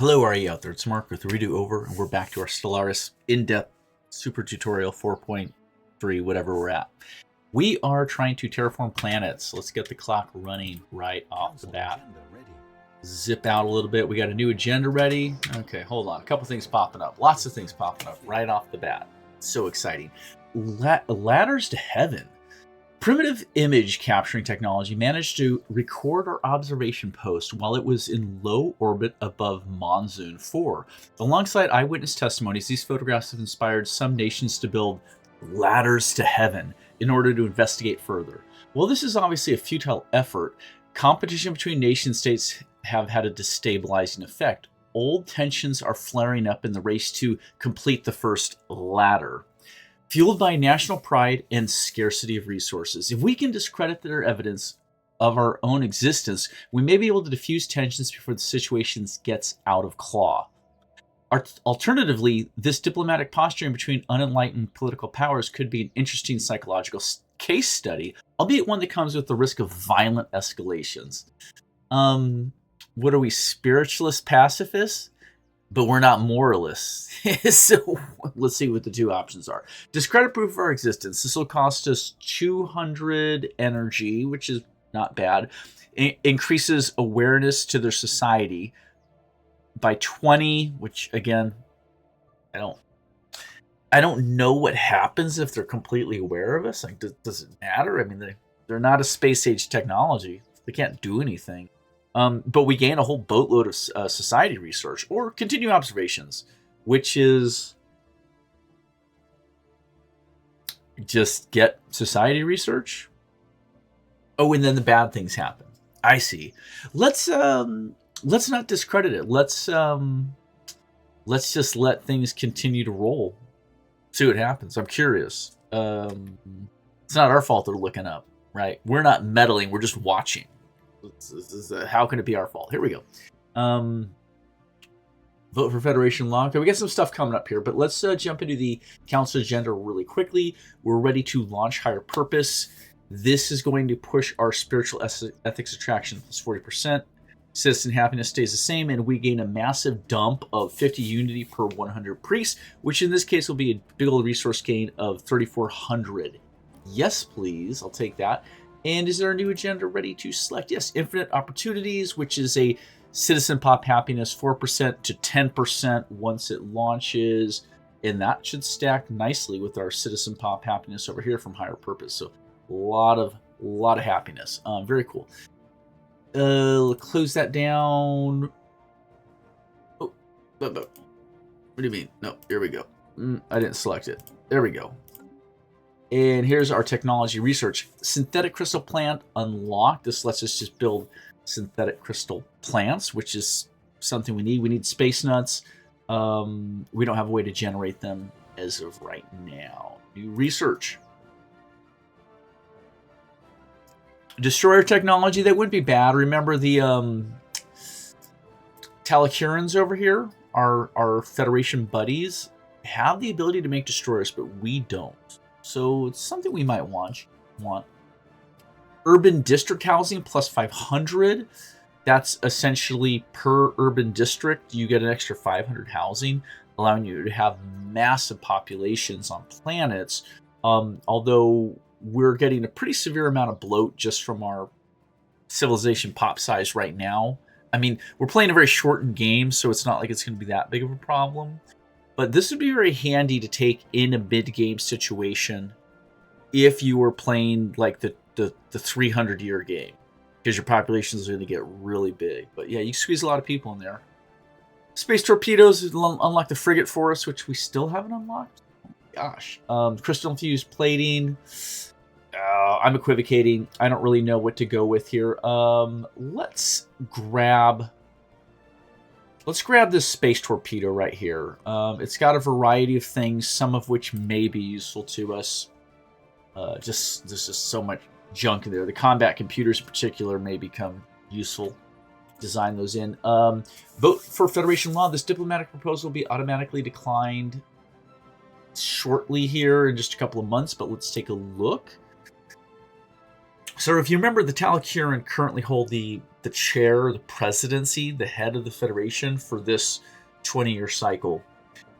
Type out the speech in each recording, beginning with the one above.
Hello, are you out there? It's Mark with Redo Over, and we're back to our Stellaris in-depth super tutorial 4.3, whatever we're at. We are trying to terraform planets. Let's get the clock running right off the bat. Zip out a little bit. We got a new agenda ready. Okay, hold on. A couple things popping up. Lots of things popping up right off the bat. So exciting. Ladders to heaven. Primitive image capturing technology managed to record our observation post while it was in low orbit above Monsoon 4. Alongside eyewitness testimonies, these photographs have inspired some nations to build ladders to heaven in order to investigate further. While this is obviously a futile effort, competition between nation states have had a destabilizing effect. Old tensions are flaring up in the race to complete the first ladder. Fueled by national pride and scarcity of resources, if we can discredit their evidence of our own existence, we may be able to diffuse tensions before the situation gets out of claw. Alternatively, this diplomatic posturing between unenlightened political powers could be an interesting psychological case study, albeit one that comes with the risk of violent escalations. What are we, spiritualist pacifists? But we're not moralists. So let's see what the two options are. Discredit proof of our existence. This will cost us 200 energy, which is not bad. Increases awareness to their society by 20, which again, I don't know what happens if they're completely aware of us. Like, does it matter? I mean, they're not a space age technology. They can't do anything. But we gain a whole boatload of society research or continue observations, which is just get society research. Oh, and then the bad things happen. I see. Let's not discredit it. Let's just let things continue to roll. See what happens. I'm curious. It's not our fault they're looking up, right? We're not meddling. We're just watching. How can it be our fault? Here we go. Vote for Federation law. Okay, we got some stuff coming up here, but let's jump into the council agenda really quickly. We're ready to launch Higher Purpose. This is going to push our spiritual ethics attraction plus 40%. Citizen happiness stays the same, and we gain a massive dump of 50 unity per 100 priests, which in this case will be a big old resource gain of 3,400. Yes, please. I'll take that. And is there a new agenda ready to select? Yes, Infinite Opportunities, which is a Citizen Pop Happiness 4% to 10% once it launches. And that should stack nicely with our Citizen Pop Happiness over here from Higher Purpose. So a lot of happiness. Very cool. Close that down. Oh, what do you mean? No, here we go. I didn't select it. There we go. And here's our technology research. Synthetic crystal plant unlocked. This lets us just build synthetic crystal plants, which is something we need. We need space nuts. We don't have a way to generate them as of right now. New research. Destroyer technology, that wouldn't be bad. Remember the Talakirans over here, our Federation buddies, have the ability to make destroyers, but we don't. So it's something we might want. Urban district housing plus 500. That's essentially per urban district, you get an extra 500 housing, allowing you to have massive populations on planets. Although we're getting a pretty severe amount of bloat just from our civilization pop size right now. I mean, we're playing a very shortened game, so it's not like it's going to be that big of a problem. But this would be very handy to take in a mid-game situation if you were playing like the 300-year game, because your population is going to get really big. But yeah, you squeeze a lot of people in there. Space torpedoes unlock the frigate for us, which we still haven't unlocked. Oh my gosh. Crystal-infused plating. I'm equivocating. I don't really know what to go with here. Let's grab this space torpedo right here. It's got a variety of things, some of which may be useful to us. There's just so much junk in there. The combat computers in particular may become useful. Design those in. Vote for Federation law. This diplomatic proposal will be automatically declined shortly here in just a couple of months, but let's take a look. So if you remember, the Talakiran currently hold the chair, the presidency, the head of the Federation for this 20-year cycle.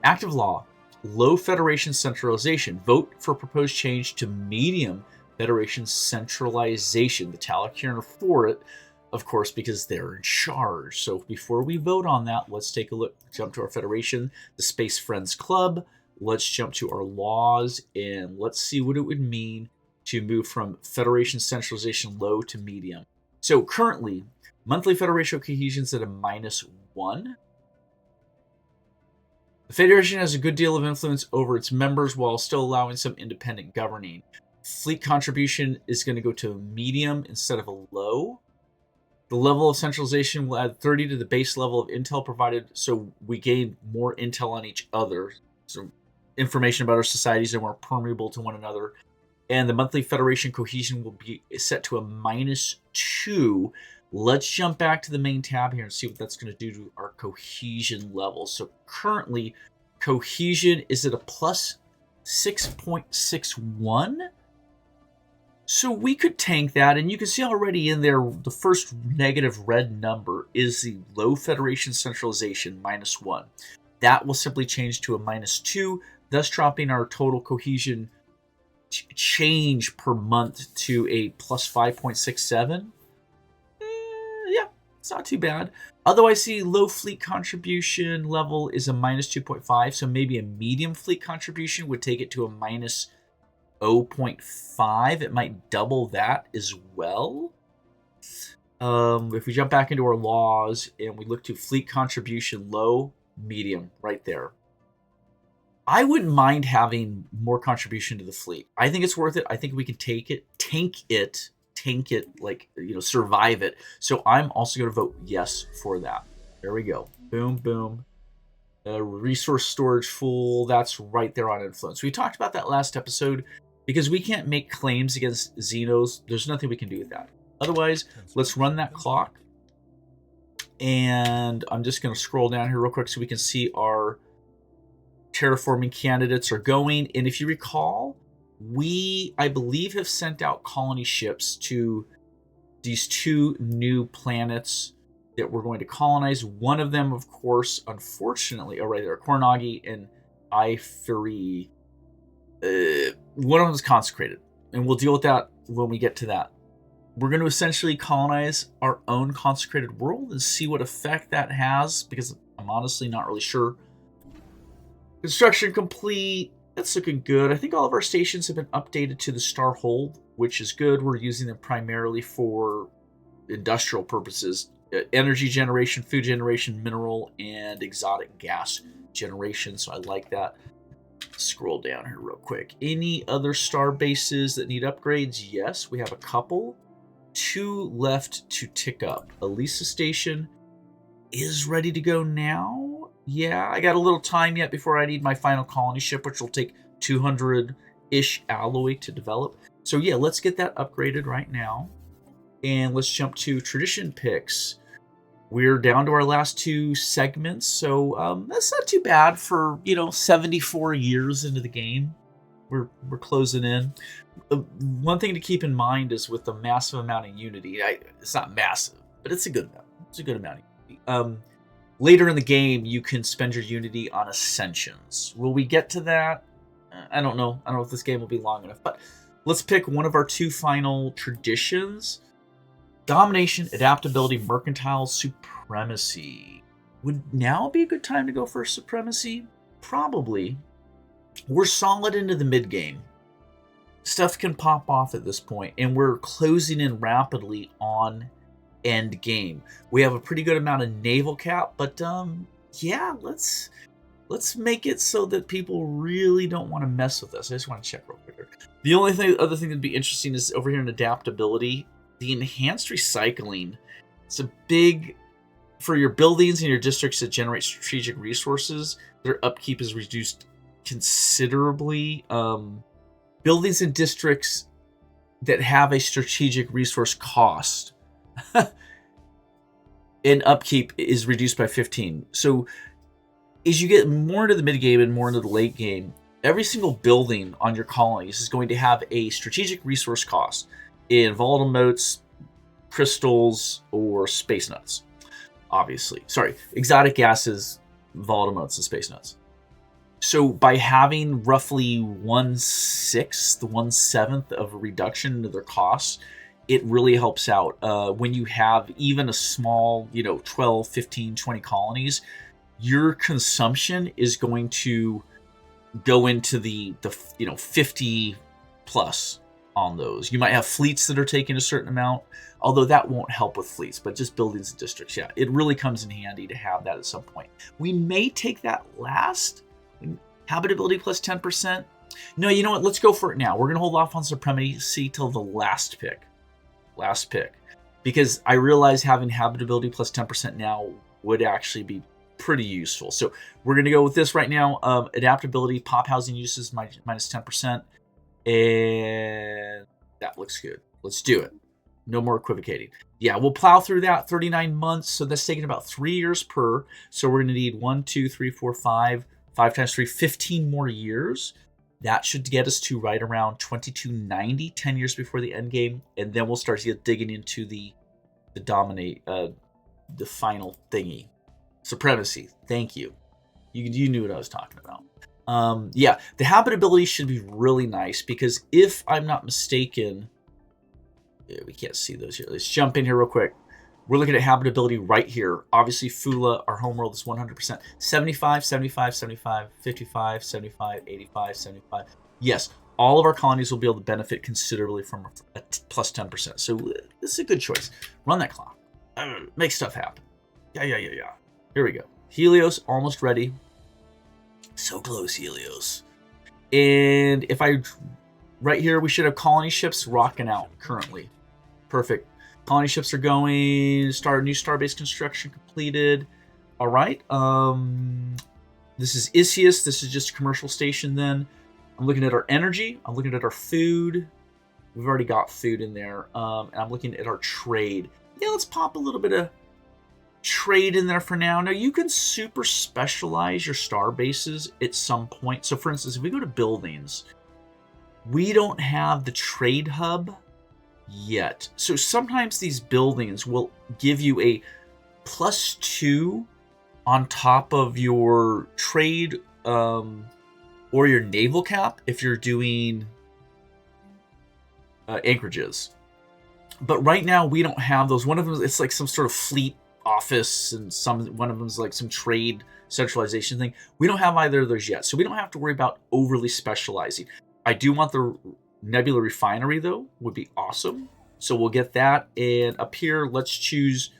Active law, low Federation centralization. Vote for proposed change to medium Federation centralization. The Talakiran are for it, of course, because they're in charge. So before we vote on that, let's take a look. Jump to our Federation, the Space Friends Club. Let's jump to our laws, and let's see what it would mean to move from Federation centralization low to medium. So currently, monthly Federation cohesion is at a -1. The Federation has a good deal of influence over its members while still allowing some independent governing. Fleet contribution is going to go to a medium instead of a low. The level of centralization will add 30 to the base level of intel provided, so we gain more intel on each other. So information about our societies are more permeable to one another. And the monthly Federation cohesion will be set to a -2. Let's jump back to the main tab here and see what that's going to do to our cohesion level. So currently, cohesion is at a +6.61. So we could tank that, and you can see already in there, the first negative red number is the low Federation centralization, -1. That will simply change to a -2, thus dropping our total cohesion change per month to a +5.67. Yeah, it's not too bad. Although I see low fleet contribution level is a -2.5, so maybe a medium fleet contribution would take it to a -0.5. It might double that as well. If we jump back into our laws and we look to fleet contribution low, medium, right there. I wouldn't mind having more contribution to the fleet. I think it's worth it. I think we can tank it, like, survive it. So I'm also going to vote yes for that. There we go. Boom, boom. Resource storage full. That's right there on influence. We talked about that last episode because we can't make claims against Xenos. There's nothing we can do with that. Otherwise, let's run that clock. And I'm just going to scroll down here real quick so we can see our terraforming candidates are going. And if you recall, we, I believe, have sent out colony ships to these 2 new planets that we're going to colonize. One of them, of course, unfortunately, right there, Koronagi and Iferi. One of them is consecrated, and we'll deal with that when we get to that. We're going to essentially colonize our own consecrated world and see what effect that has, because I'm honestly not really sure. Construction complete. That's looking good. I think all of our stations have been updated to the Star Hold, which is good. We're using them primarily for industrial purposes. Energy generation, food generation, mineral, and exotic gas generation. So I like that. Scroll down here real quick. Any other star bases that need upgrades? Yes, we have a couple. 2 left to tick up. Elisa Station is ready to go now. Yeah, I got a little time yet before I need my final colony ship, which will take 200-ish alloy to develop. So yeah, let's get that upgraded right now. And let's jump to tradition picks. We're down to our last 2 segments, so that's not too bad for, 74 years into the game. We're closing in. One thing to keep in mind is with the massive amount of unity, it's not massive, but it's a good amount. It's a good amount of unity. Later in the game, you can spend your unity on ascensions. Will we get to that? I don't know. I don't know if this game will be long enough, but let's pick one of our 2 final traditions. Domination, adaptability, mercantile, supremacy. Would now be a good time to go for supremacy? Probably. We're solid into the mid-game. Stuff can pop off at this point, and we're closing in rapidly on end game. We have a pretty good amount of naval cap, but yeah, let's make it so that people really don't want to mess with us. I just want to check real quick. The only other thing that'd be interesting is over here in adaptability, the enhanced recycling. It's a big for your buildings and your districts that generate strategic resources. Their upkeep is reduced considerably. Buildings and districts that have a strategic resource cost and upkeep is reduced by 15. So as you get more into the mid game and more into the late game, every single building on your colonies is going to have a strategic resource cost. in volatile motes, crystals, or space nuts. Obviously. Sorry, exotic gases, volatile motes, and space nuts. So by having roughly 1/6, 1/7 of a reduction to their costs, it really helps out. When you have even a small, 12, 15, 20 colonies, your consumption is going to go into the 50 plus on those. You might have fleets that are taking a certain amount, although that won't help with fleets, but just buildings and districts, yeah, it really comes in handy to have that at some point. We may take that last. Habitability plus 10%. No, you know what? Let's go for it now. We're going to hold off on supremacy till the last pick. Last pick. Because I realize having habitability plus 10% now would actually be pretty useful. So we're going to go with this right now. Adaptability, pop housing uses minus 10%. And that looks good. Let's do it. No more equivocating. Yeah, we'll plow through that. 39 months. So that's taking about 3 years per. So we're going to need 1, 2, 3, 4, 5. 5 times 3, 15 more years. That should get us to right around 2290, 10 years before the end game. And then we'll start digging into the dominate, the final thingy. Supremacy. Thank you. You knew what I was talking about. Yeah, the habitability should be really nice because if I'm not mistaken, yeah, we can't see those here. Let's jump in here real quick. We're looking at habitability right here. Obviously, Fula, our homeworld, is 100%. 75, 75, 75, 55, 75, 85, 75. Yes, all of our colonies will be able to benefit considerably from a plus 10%. So this is a good choice. Run that clock. Make stuff happen. Yeah. Here we go. Helios, almost ready. So close, Helios. And if right here, we should have colony ships rocking out currently. Perfect. Colony ships are going. New starbase construction completed. All right. This is Isius. This is just a commercial station then. I'm looking at our energy. I'm looking at our food. We've already got food in there. And I'm looking at our trade. Yeah, let's pop a little bit of trade in there for now. Now, you can super specialize your star bases at some point. So, for instance, if we go to buildings, we don't have the trade hub yet. So sometimes these buildings will give you a +2 on top of your trade or your naval cap if you're doing anchorages. But right now we don't have those. One of them, it's like some sort of fleet office, and one of them is like some trade centralization thing. We don't have either of those yet, so we don't have to worry about overly specializing. I do want the Nebula Refinery, though, would be awesome. So we'll get that. And up here, let's choose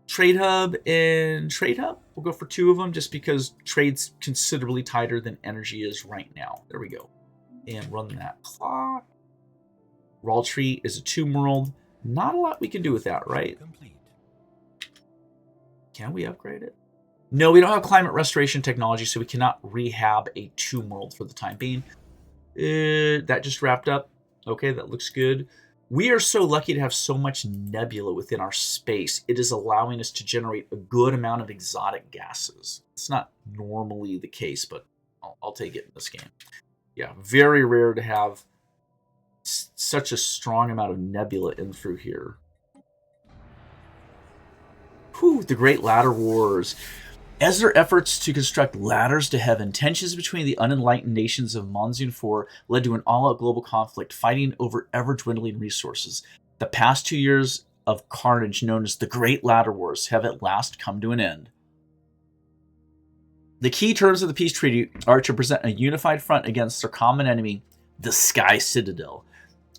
Trade Hub and Trade Hub. We'll go for 2 of them just because trade's considerably tighter than energy is right now. There we go. And run that clock. Raltree is a tomb world. Not a lot we can do with that, right? Complete. Can we upgrade it? No, we don't have climate restoration technology, so we cannot rehab a tomb world for the time being. That just wrapped up. Okay, that looks good. We are so lucky to have so much nebula within our space. It is allowing us to generate a good amount of exotic gases. It's not normally the case, but I'll take it in this game. Yeah, very rare to have such a strong amount of nebula in through here. Whew, the Great Ladder Wars. As their efforts to construct ladders to heaven, tensions between the unenlightened nations of Monsoon 4 led to an all-out global conflict, fighting over ever-dwindling resources. The past 2 years of carnage, known as the Great Ladder Wars, have at last come to an end. The key terms of the peace treaty are to present a unified front against their common enemy, the Sky Citadel.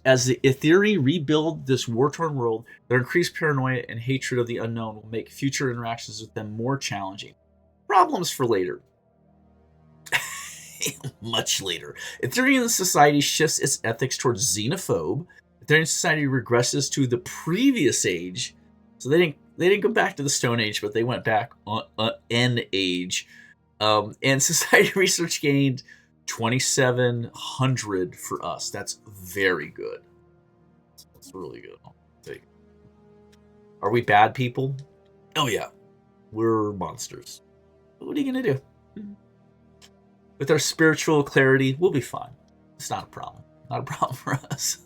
As the Etheri rebuild this war-torn world, their increased paranoia and hatred of the unknown will make future interactions with them more challenging. Problems for later. Much later. Etherian society shifts its ethics towards xenophobe. Etherian society regresses to the previous age. So they didn't go back to the Stone Age, but they went back on an age. And society research gained 2,700 for us. That's very good. That's really good. I'll take it. Are we bad people? Oh yeah. We're monsters. What are you going to do? With our spiritual clarity, we'll be fine. It's not a problem. Not a problem for us.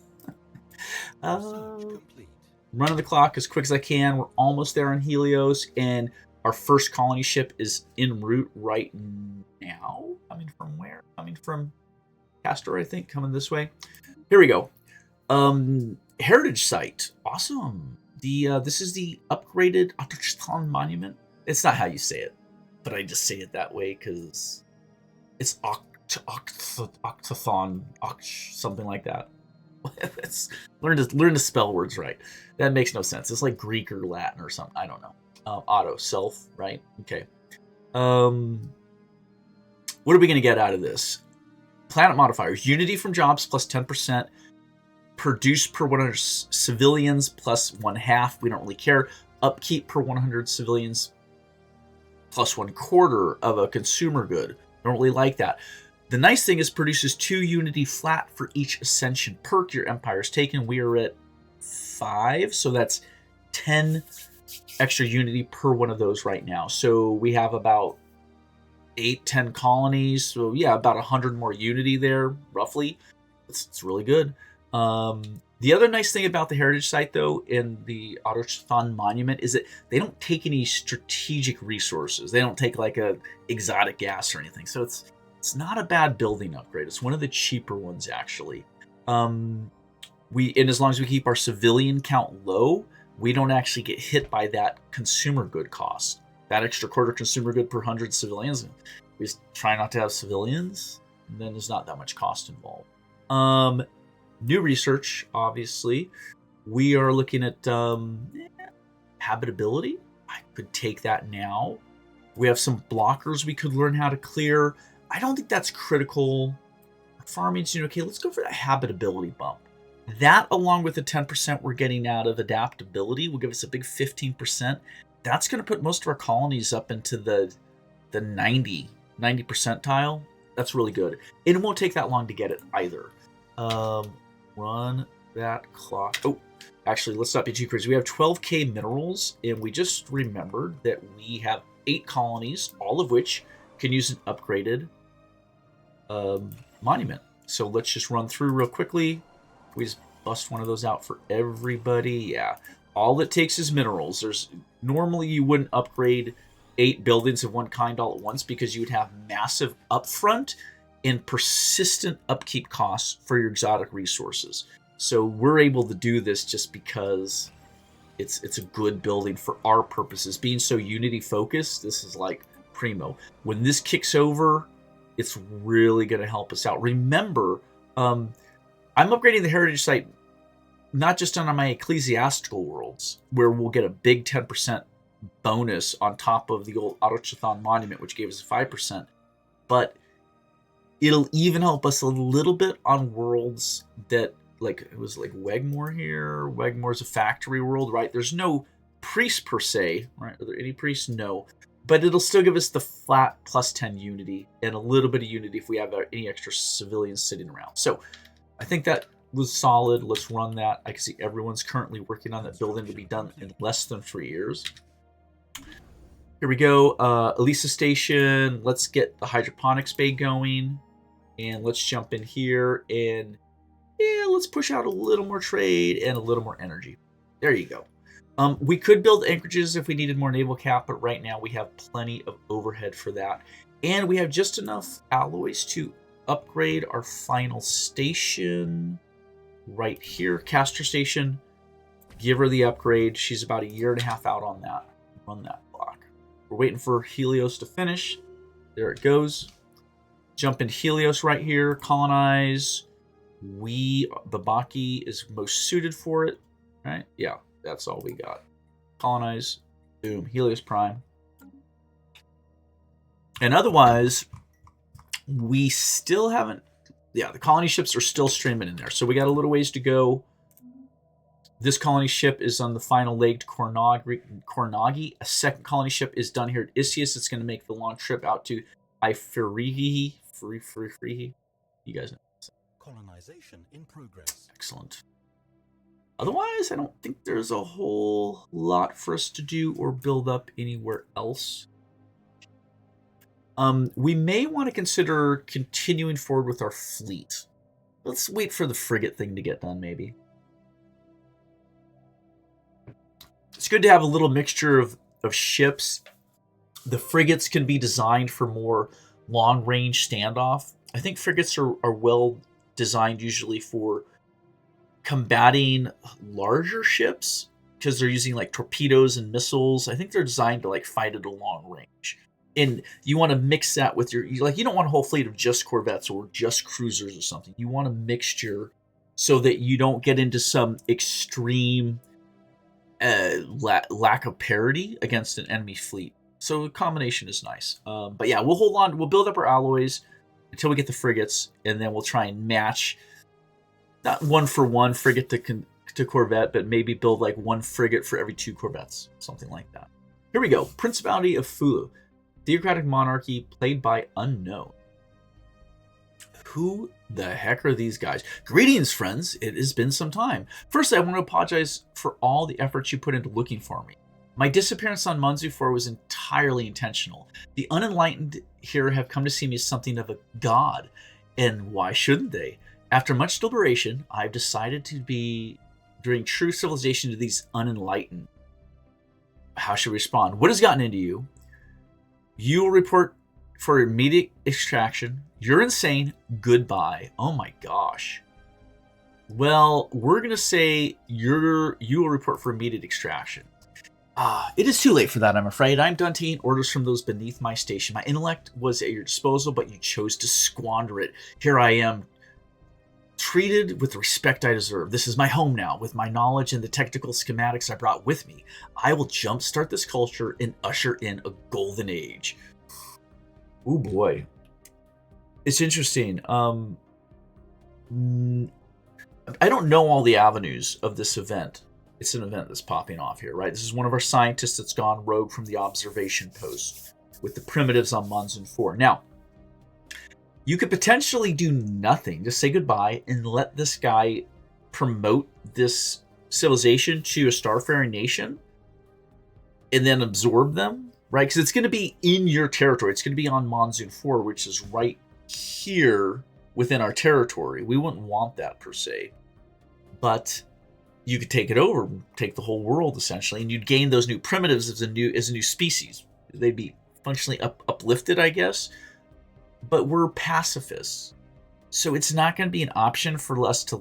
Running the clock as quick as I can. We're almost there on Helios, and our first colony ship is en route right now. Coming from where? Coming from Castor, I think. Coming this way. Here we go. Heritage site. Awesome. This is the upgraded Autochthon monument. It's not how you say it, but I just say it that way because it's Octathon, something like that. learn to spell words right. That makes no sense. It's like Greek or Latin or something. I don't know. Auto self, right? Okay. What are we going to get out of this? Planet modifiers: unity from jobs plus 10%. Produce per 100 civilians plus 1/2. We don't really care. Upkeep per 100 civilians plus 1/4 of a consumer good. Don't really like that. The nice thing is produces 2 unity flat for each ascension perk your empire is taken. We are at 5, so that's 10 extra unity per one of those right now. So we have about 8-10 colonies. So yeah, about 100 more unity there, roughly. It's really good. The other nice thing about the heritage site, though, in the Autochthon monument is that they don't take any strategic resources. They don't take like a exotic gas or anything. So it's not a bad building upgrade. It's one of the cheaper ones, actually. And as long as we keep our civilian count low, we don't actually get hit by that consumer good cost. That extra quarter consumer good per 100 civilians. We just try not to have civilians, and then there's not that much cost involved. New research, obviously. We are looking at habitability. I could take that now. We have some blockers we could learn how to clear. I don't think that's critical. Farming's doing okay. Let's go for that habitability bump. That, along with the 10% we're getting out of adaptability, will give us a big 15%. That's going to put most of our colonies up into the 90 percentile. That's really good. And it won't take that long to get it either. Run that clock. Oh, actually, let's not be too crazy. We have 12k minerals, and we just remembered that we have 8 colonies, all of which can use an upgraded monument. So let's just run through real quickly. We just bust one of those out for everybody. Yeah, all it takes is minerals. Normally you wouldn't upgrade 8 buildings of one kind all at once because you would have massive upfront and persistent upkeep costs for your exotic resources. So we're able to do this just because it's a good building for our purposes. Being so Unity focused, this is like primo. When this kicks over, it's really going to help us out. Remember, I'm upgrading the heritage site not just on my ecclesiastical worlds, where we'll get a big 10% bonus on top of the old Autochthon monument, which gave us 5%, but it'll even help us a little bit on worlds that, like, it was like Wegmore here. Wegmore's a factory world, right? There's no priests per se, right? Are there any priests? No. But it'll still give us the flat plus 10 unity and a little bit of unity if we have any extra civilians sitting around. So I think that was solid. Let's run that. I can see everyone's currently working on that building to be done in less than 3 years. Here we go. Elisa Station. Let's get the hydroponics bay going. And let's jump in here and, yeah, let's push out a little more trade and a little more energy. There you go. We could build anchorages if we needed more naval cap, but right now we have plenty of overhead for that. And we have just enough alloys to upgrade our final station right here. Castor Station. Give her the upgrade. She's about 1.5 years out on that. Run that block. We're waiting for Helios to finish. There it goes. Jump in Helios right here. Colonize. The Baki is most suited for it. Right? Yeah, that's all we got. Colonize. Boom. Helios Prime. And otherwise, we still haven't... Yeah, the colony ships are still streaming in there. So we got a little ways to go. This colony ship is on the final leg to Kornagi. A second colony ship is done here at Isius. It's going to make the long trip out to Iferihi. You guys know. Colonization in progress. Excellent. Otherwise, I don't think there's a whole lot for us to do or build up anywhere else. We may want to consider continuing forward with our fleet. Let's wait for the frigate thing to get done, maybe. it's good to have a little mixture of ships. The frigates can be designed for more long-range standoff. I think frigates are well designed usually for combating larger ships because they're using like torpedoes and missiles. I think they're designed to like fight at a long range. And you want to mix that with you don't want a whole fleet of just corvettes or just cruisers or something. You want a mixture so that you don't get into some extreme lack of parity against an enemy fleet. So a combination is nice. But yeah, we'll hold on. We'll build up our alloys until we get the frigates, and then we'll try and match, not one for one frigate to corvette, but maybe build like one frigate for every 2 corvettes, something like that. Here we go. Principality of Fulu. Theocratic monarchy played by unknown. Who the heck are these guys? Greetings, friends. It has been some time. First, I want to apologize for all the efforts you put into looking for me. My disappearance on Manzu 4 was entirely intentional. The unenlightened here have come to see me as something of a god, and why shouldn't they? After much deliberation, I've decided to bring true civilization to these unenlightened. How should we respond? What has gotten into you? You will report for immediate extraction. You're insane. Goodbye. Oh my gosh. Well, we're going to say you will report for immediate extraction. It is too late for that, I'm afraid. I'm done taking orders from those beneath my station. My intellect was at your disposal, but you chose to squander it. Here I am, treated with the respect I deserve. This is my home now. With my knowledge and the technical schematics I brought with me, I will jumpstart this culture and usher in a golden age. Oh boy. It's interesting. I don't know all the avenues of this event. It's an event that's popping off here, right? This is one of our scientists that's gone rogue from the observation post with the primitives on Monsoon 4. Now, you could potentially do nothing, just say goodbye and let this guy promote this civilization to a starfaring nation and then absorb them, right? Because it's going to be in your territory. It's going to be on Monsoon 4, which is right here within our territory. We wouldn't want that per se. But you could take it over, take the whole world essentially, and you'd gain those new primitives as a new species. They'd be functionally uplifted, I guess. But we're pacifists, so it's not going to be an option for us to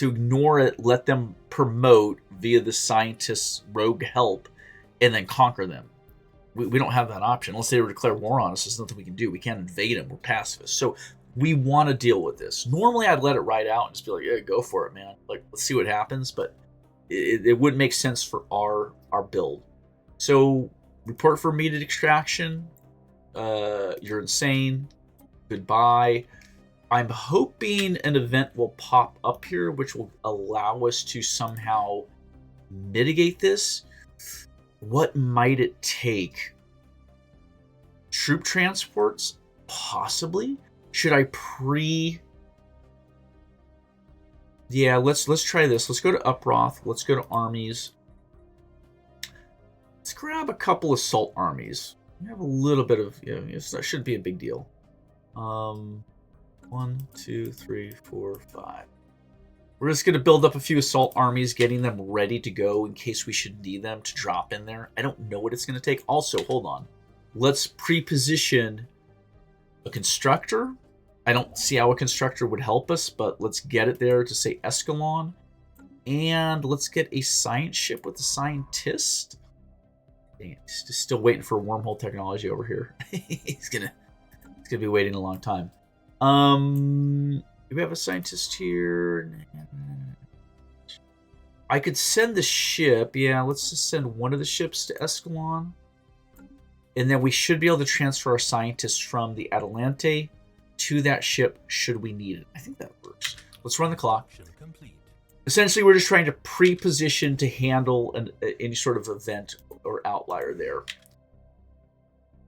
ignore it, let them promote via the scientists' rogue help, and then conquer them. We don't have that option. Unless they were to declare war on us, there's nothing we can do. We can't invade them. We're pacifists. So we want to deal with this. Normally, I'd let it ride out and just be like, yeah, go for it, man. Like, let's see what happens. But it wouldn't make sense for our build. So, report for immediate extraction. You're insane. Goodbye. I'm hoping an event will pop up here, which will allow us to somehow mitigate this. What might it take? Troop transports? Possibly. Should I Yeah, let's try this. Let's go to Uproth. Let's go to armies. Let's grab a couple assault armies. We have a little bit of, that shouldn't be a big deal. 1, 2, 3, 4, 5. We're just going to build up a few assault armies, getting them ready to go in case we should need them to drop in there. I don't know what it's going to take. Also, hold on. Let's pre-position a constructor. I don't see how a constructor would help us, but let's get it there to say Escalon. And let's get a science ship with a scientist. Dang it, still waiting for wormhole technology over here. He's gonna be waiting a long time. Do we have a scientist here? I could send the ship. Yeah, let's just send one of the ships to Escalon. And then we should be able to transfer our scientists from the Atalante to that ship should we need it. I think that works. Let's run the clock. Essentially, we're just trying to pre-position to handle any sort of event or outlier there.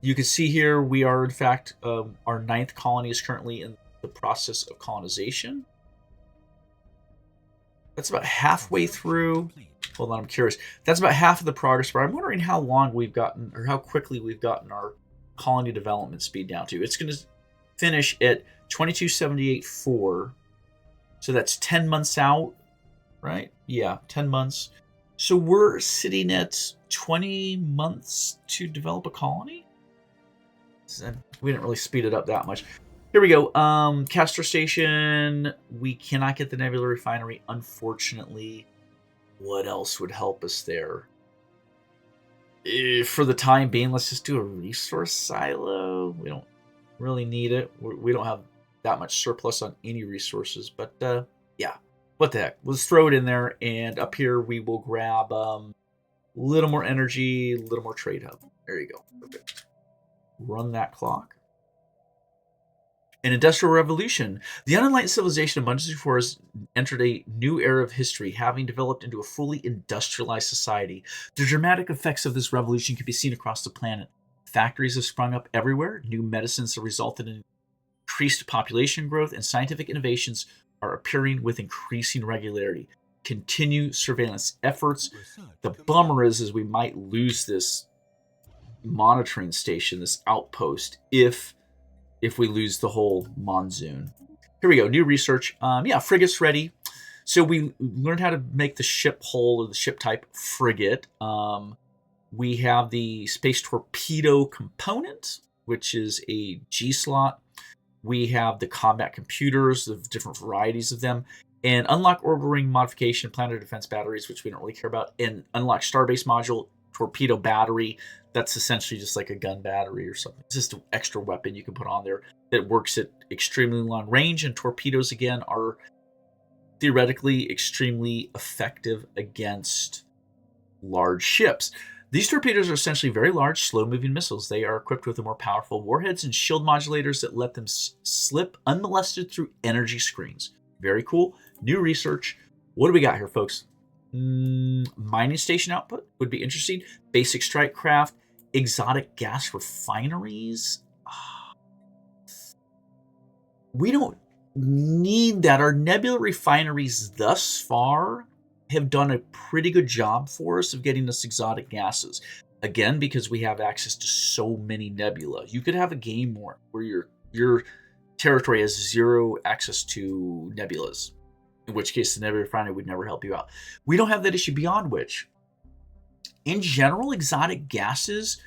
You can see here we are, in fact, our 9th colony is currently in the process of colonization. That's about halfway through. Hold on, I'm curious. That's about half of the progress, but I'm wondering how long we've gotten, or how quickly we've gotten our colony development speed down to. It's going to finish at 2278.4. So that's 10 months out, right? Yeah, 10 months. So we're sitting at 20 months to develop a colony? We didn't really speed it up that much. Here we go. Castor Station. We cannot get the Nebula Refinery, unfortunately. What else would help us there? For the time being, let's just do a resource silo. We don't really need it. We don't have that much surplus on any resources, but yeah, what the heck? Let's throw it in there, and up here we will grab a little more energy, a little more trade hub. There you go. Okay. Run that clock. An industrial revolution. The unenlightened civilization of Bungie 4 has entered a new era of history, having developed into a fully industrialized society. The dramatic effects of this revolution can be seen across the planet. Factories have sprung up everywhere. New medicines have resulted in increased population growth, and scientific innovations are appearing with increasing regularity. Continue surveillance efforts. The bummer is we might lose this monitoring station, this outpost, if we lose the whole monsoon. Here we go. New research. Yeah, frigate's ready. So we learned how to make the ship hull, or the ship type, frigate. We have the space torpedo component, which is a G slot. We have the combat computers, the different varieties of them, and unlock orbital ring modification, planetary defense batteries, which we don't really care about, and unlock starbase module, torpedo battery. That's essentially just like a gun battery or something. It's just an extra weapon you can put on there that works at extremely long range, and torpedoes, again, are theoretically extremely effective against large ships. These torpedoes are essentially very large, slow-moving missiles. They are equipped with the more powerful warheads and shield modulators that let them slip unmolested through energy screens. Very cool. New research. What do we got here, folks? Mining station output would be interesting. Basic strike craft. Exotic gas refineries. We don't need that. Our nebula refineries thus far have done a pretty good job for us of getting us exotic gases. Again, because we have access to so many nebula. You could have a game where your territory has zero access to nebulas, in which case the nebula refinery would never help you out. We don't have that issue, beyond which, in general, exotic gases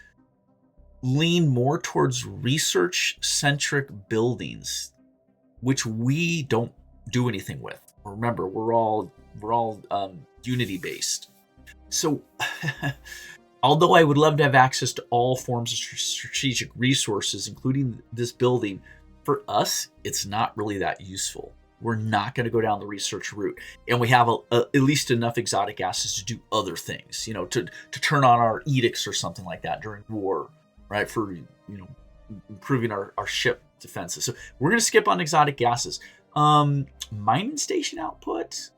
lean more towards research-centric buildings, which we don't do anything with. Remember, we're all Unity-based. So, although I would love to have access to all forms of strategic resources, including this building, for us, it's not really that useful. We're not going to go down the research route, and we have at least enough exotic gases to do other things, to turn on our edicts or something like that during war, right? For improving our ship defenses. So we're going to skip on exotic gases. Mining station output,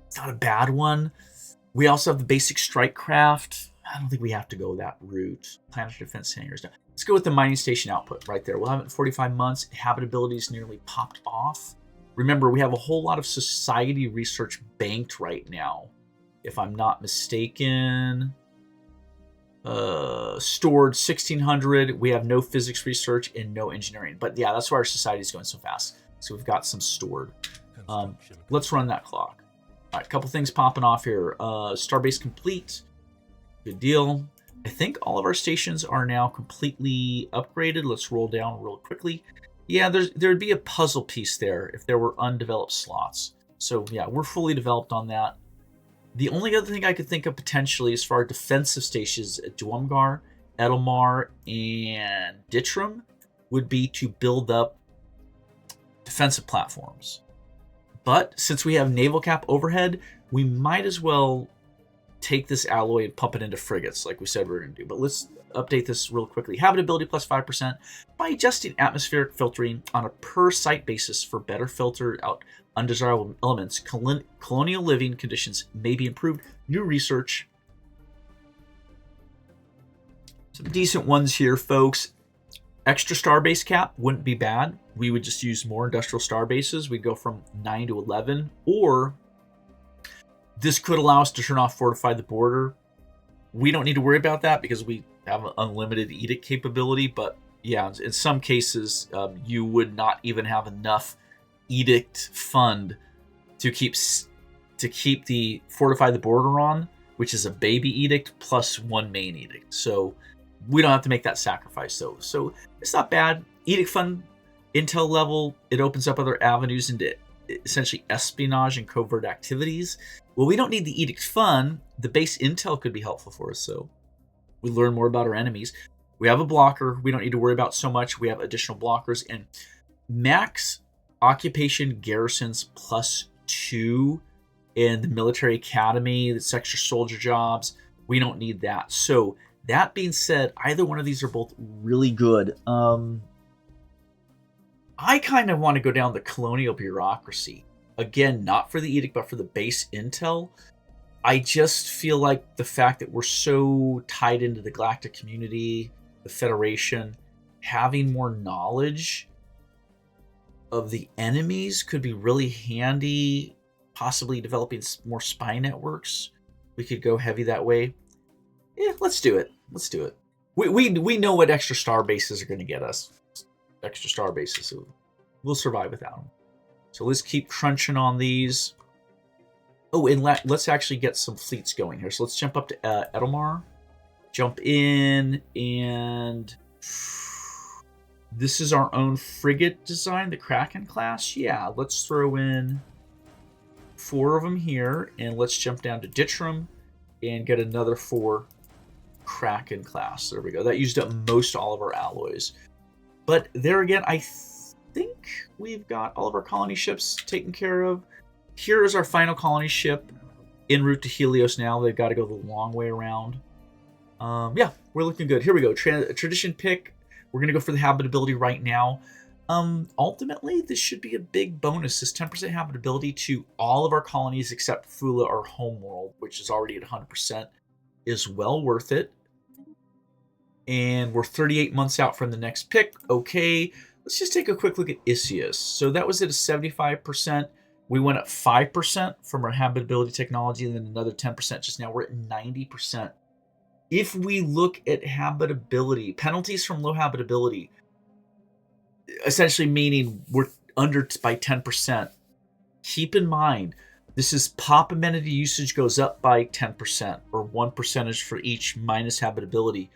it's not a bad one. We also have the basic strike craft. I don't think we have to go that route. Planetary defense hangars. Let's go with the mining station output right there. We'll have it in 45 months. Habitability is nearly popped off. Remember, we have a whole lot of society research banked right now, if I'm not mistaken. Stored 1,600. We have no physics research and no engineering. But yeah, that's why our society is going so fast. So we've got some stored. Let's run that clock. All right, a couple things popping off here. Starbase complete. Good deal. I think all of our stations are now completely upgraded. Let's roll down real quickly. Yeah, there'd be a puzzle piece there if there were undeveloped slots. So yeah, we're fully developed on that. The only other thing I could think of potentially as far as defensive stations at Dwumgar, Edelmar, and Ditram would be to build up defensive platforms. But since we have naval cap overhead, we might as well take this alloy and pump it into frigates like we said we were going to do. But let's update this real quickly. Habitability plus 5% by adjusting atmospheric filtering on a per site basis for better filter out undesirable elements. Colonial living conditions may be improved. New research. Some decent ones here, folks. Extra starbase cap wouldn't be bad. We would just use more industrial starbases. We'd go from 9 to 11. Or this could allow us to turn off Fortify the Border. We don't need to worry about that because we have an unlimited edict capability. But yeah, in some cases, you would not even have enough edict fund to keep the Fortify the Border on. which is a baby edict plus 1 main edict. So we don't have to make that sacrifice, though. So it's not bad. Edict fund, intel level, it opens up other avenues into essentially espionage and covert activities. Well, we don't need the edict fund. The base intel could be helpful for us, so we learn more about our enemies. We have a blocker. We don't need to worry about so much. We have additional blockers and max occupation garrisons +2 in the military academy. That's extra soldier jobs. We don't need that. So that being said, either one of these are both really good. I kind of want to go down the colonial bureaucracy. Again, not for the edict, but for the base intel. I just feel like the fact that we're so tied into the galactic community, the Federation, having more knowledge of the enemies could be really handy. Possibly developing more spy networks. We could go heavy that way. Yeah, let's do it. Let's do it. We know what extra star bases are going to get us. Extra star bases. So we'll survive without them. So let's keep crunching on these. Oh, and let's actually get some fleets going here. So let's jump up to Edelmar. Jump in, and this is our own frigate design, the Kraken class. Yeah, let's throw in 4 of them here, and let's jump down to Ditchram and get another 4 Kraken class. There we go. That used up most all of our alloys. But there again, I think we've got all of our colony ships taken care of. Here is our final colony ship en route to Helios now. They've got to go the long way around. Yeah, we're looking good. Here we go. Tradition pick. We're going to go for the habitability right now. Ultimately, this should be a big bonus. This 10% habitability to all of our colonies except Fula, our homeworld, which is already at 100%, is well worth it. And we're 38 months out from the next pick. Okay, let's just take a quick look at Isius. So that was at a 75%. We went up 5% from our habitability technology, and then another 10% just now. We're at 90%. If we look at habitability, penalties from low habitability, essentially meaning we're under by 10%. Keep in mind, this is pop amenity usage goes up by 10%, or 1% for each minus habitability.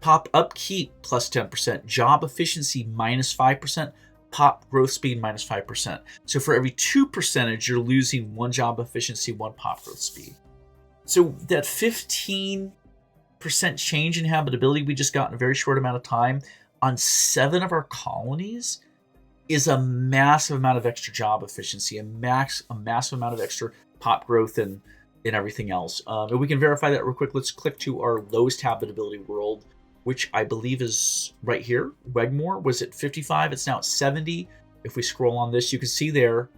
Pop upkeep plus 10%, job efficiency minus 5%, pop growth speed minus 5%. So for every 2%, you're losing 1 job efficiency, 1 pop growth speed. So that 15% change in habitability we just got in a very short amount of time on 7 of our colonies is a massive amount of extra job efficiency, a massive amount of extra pop growth and everything else. And we can verify that real quick. Let's click to our lowest habitability world, which I believe is right here. Wegmore was at 55. It's now at 70. If we scroll on this, you can see there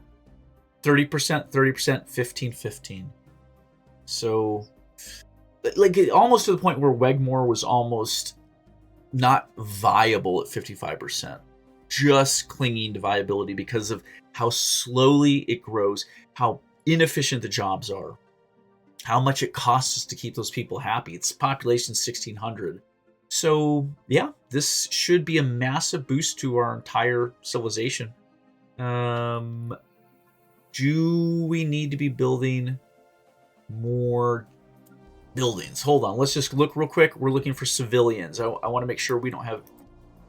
30%, 30%, 15, 15. So, like, almost to the point where Wegmore was almost not viable at 55%. Just clinging to viability because of how slowly it grows, how inefficient the jobs are, how much it costs us to keep those people happy. Its population 1,600. So, yeah, this should be a massive boost to our entire civilization. Do we need to be building more buildings? Hold on, let's just look real quick. We're looking for civilians. I want to make sure we don't have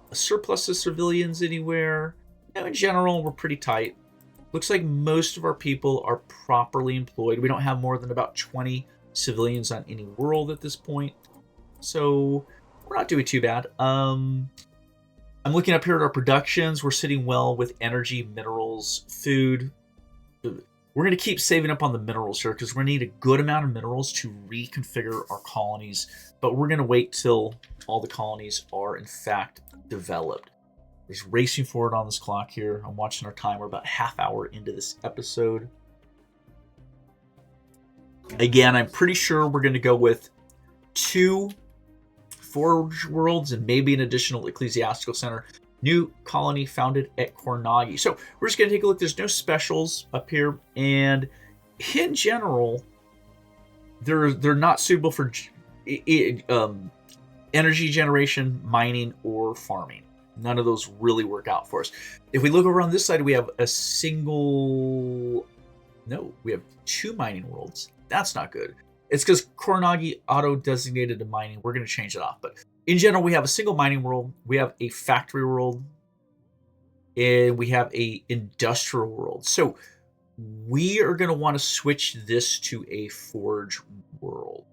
a surplus of civilians anywhere. No, in general, we're pretty tight. Looks like most of our people are properly employed. We don't have more than about 20 civilians on any world at this point. So we're not doing too bad. I'm looking up here at our productions. We're sitting well with energy, minerals, food. We're going to keep saving up on the minerals here because we're going to need a good amount of minerals to reconfigure our colonies. But we're going to wait till all the colonies are, in fact, developed. Just racing forward on this clock here. I'm watching our time. We're about half hour into this episode. Again, I'm pretty sure we're going to go with 2 Forge Worlds and maybe an additional ecclesiastical center. New colony founded at Kornagi. So we're just going to take a look. There's no specials up here. And in general, they're not suitable for energy generation, mining, or farming. None of those really work out for us. If we look over on this side, we have a single... No, we have 2 mining worlds. That's not good. It's because Koronagi auto-designated a mining. We're going to change it off. But in general, we have a single mining world. We have a factory world. And we have a industrial world. So we are going to want to switch this to a forge world.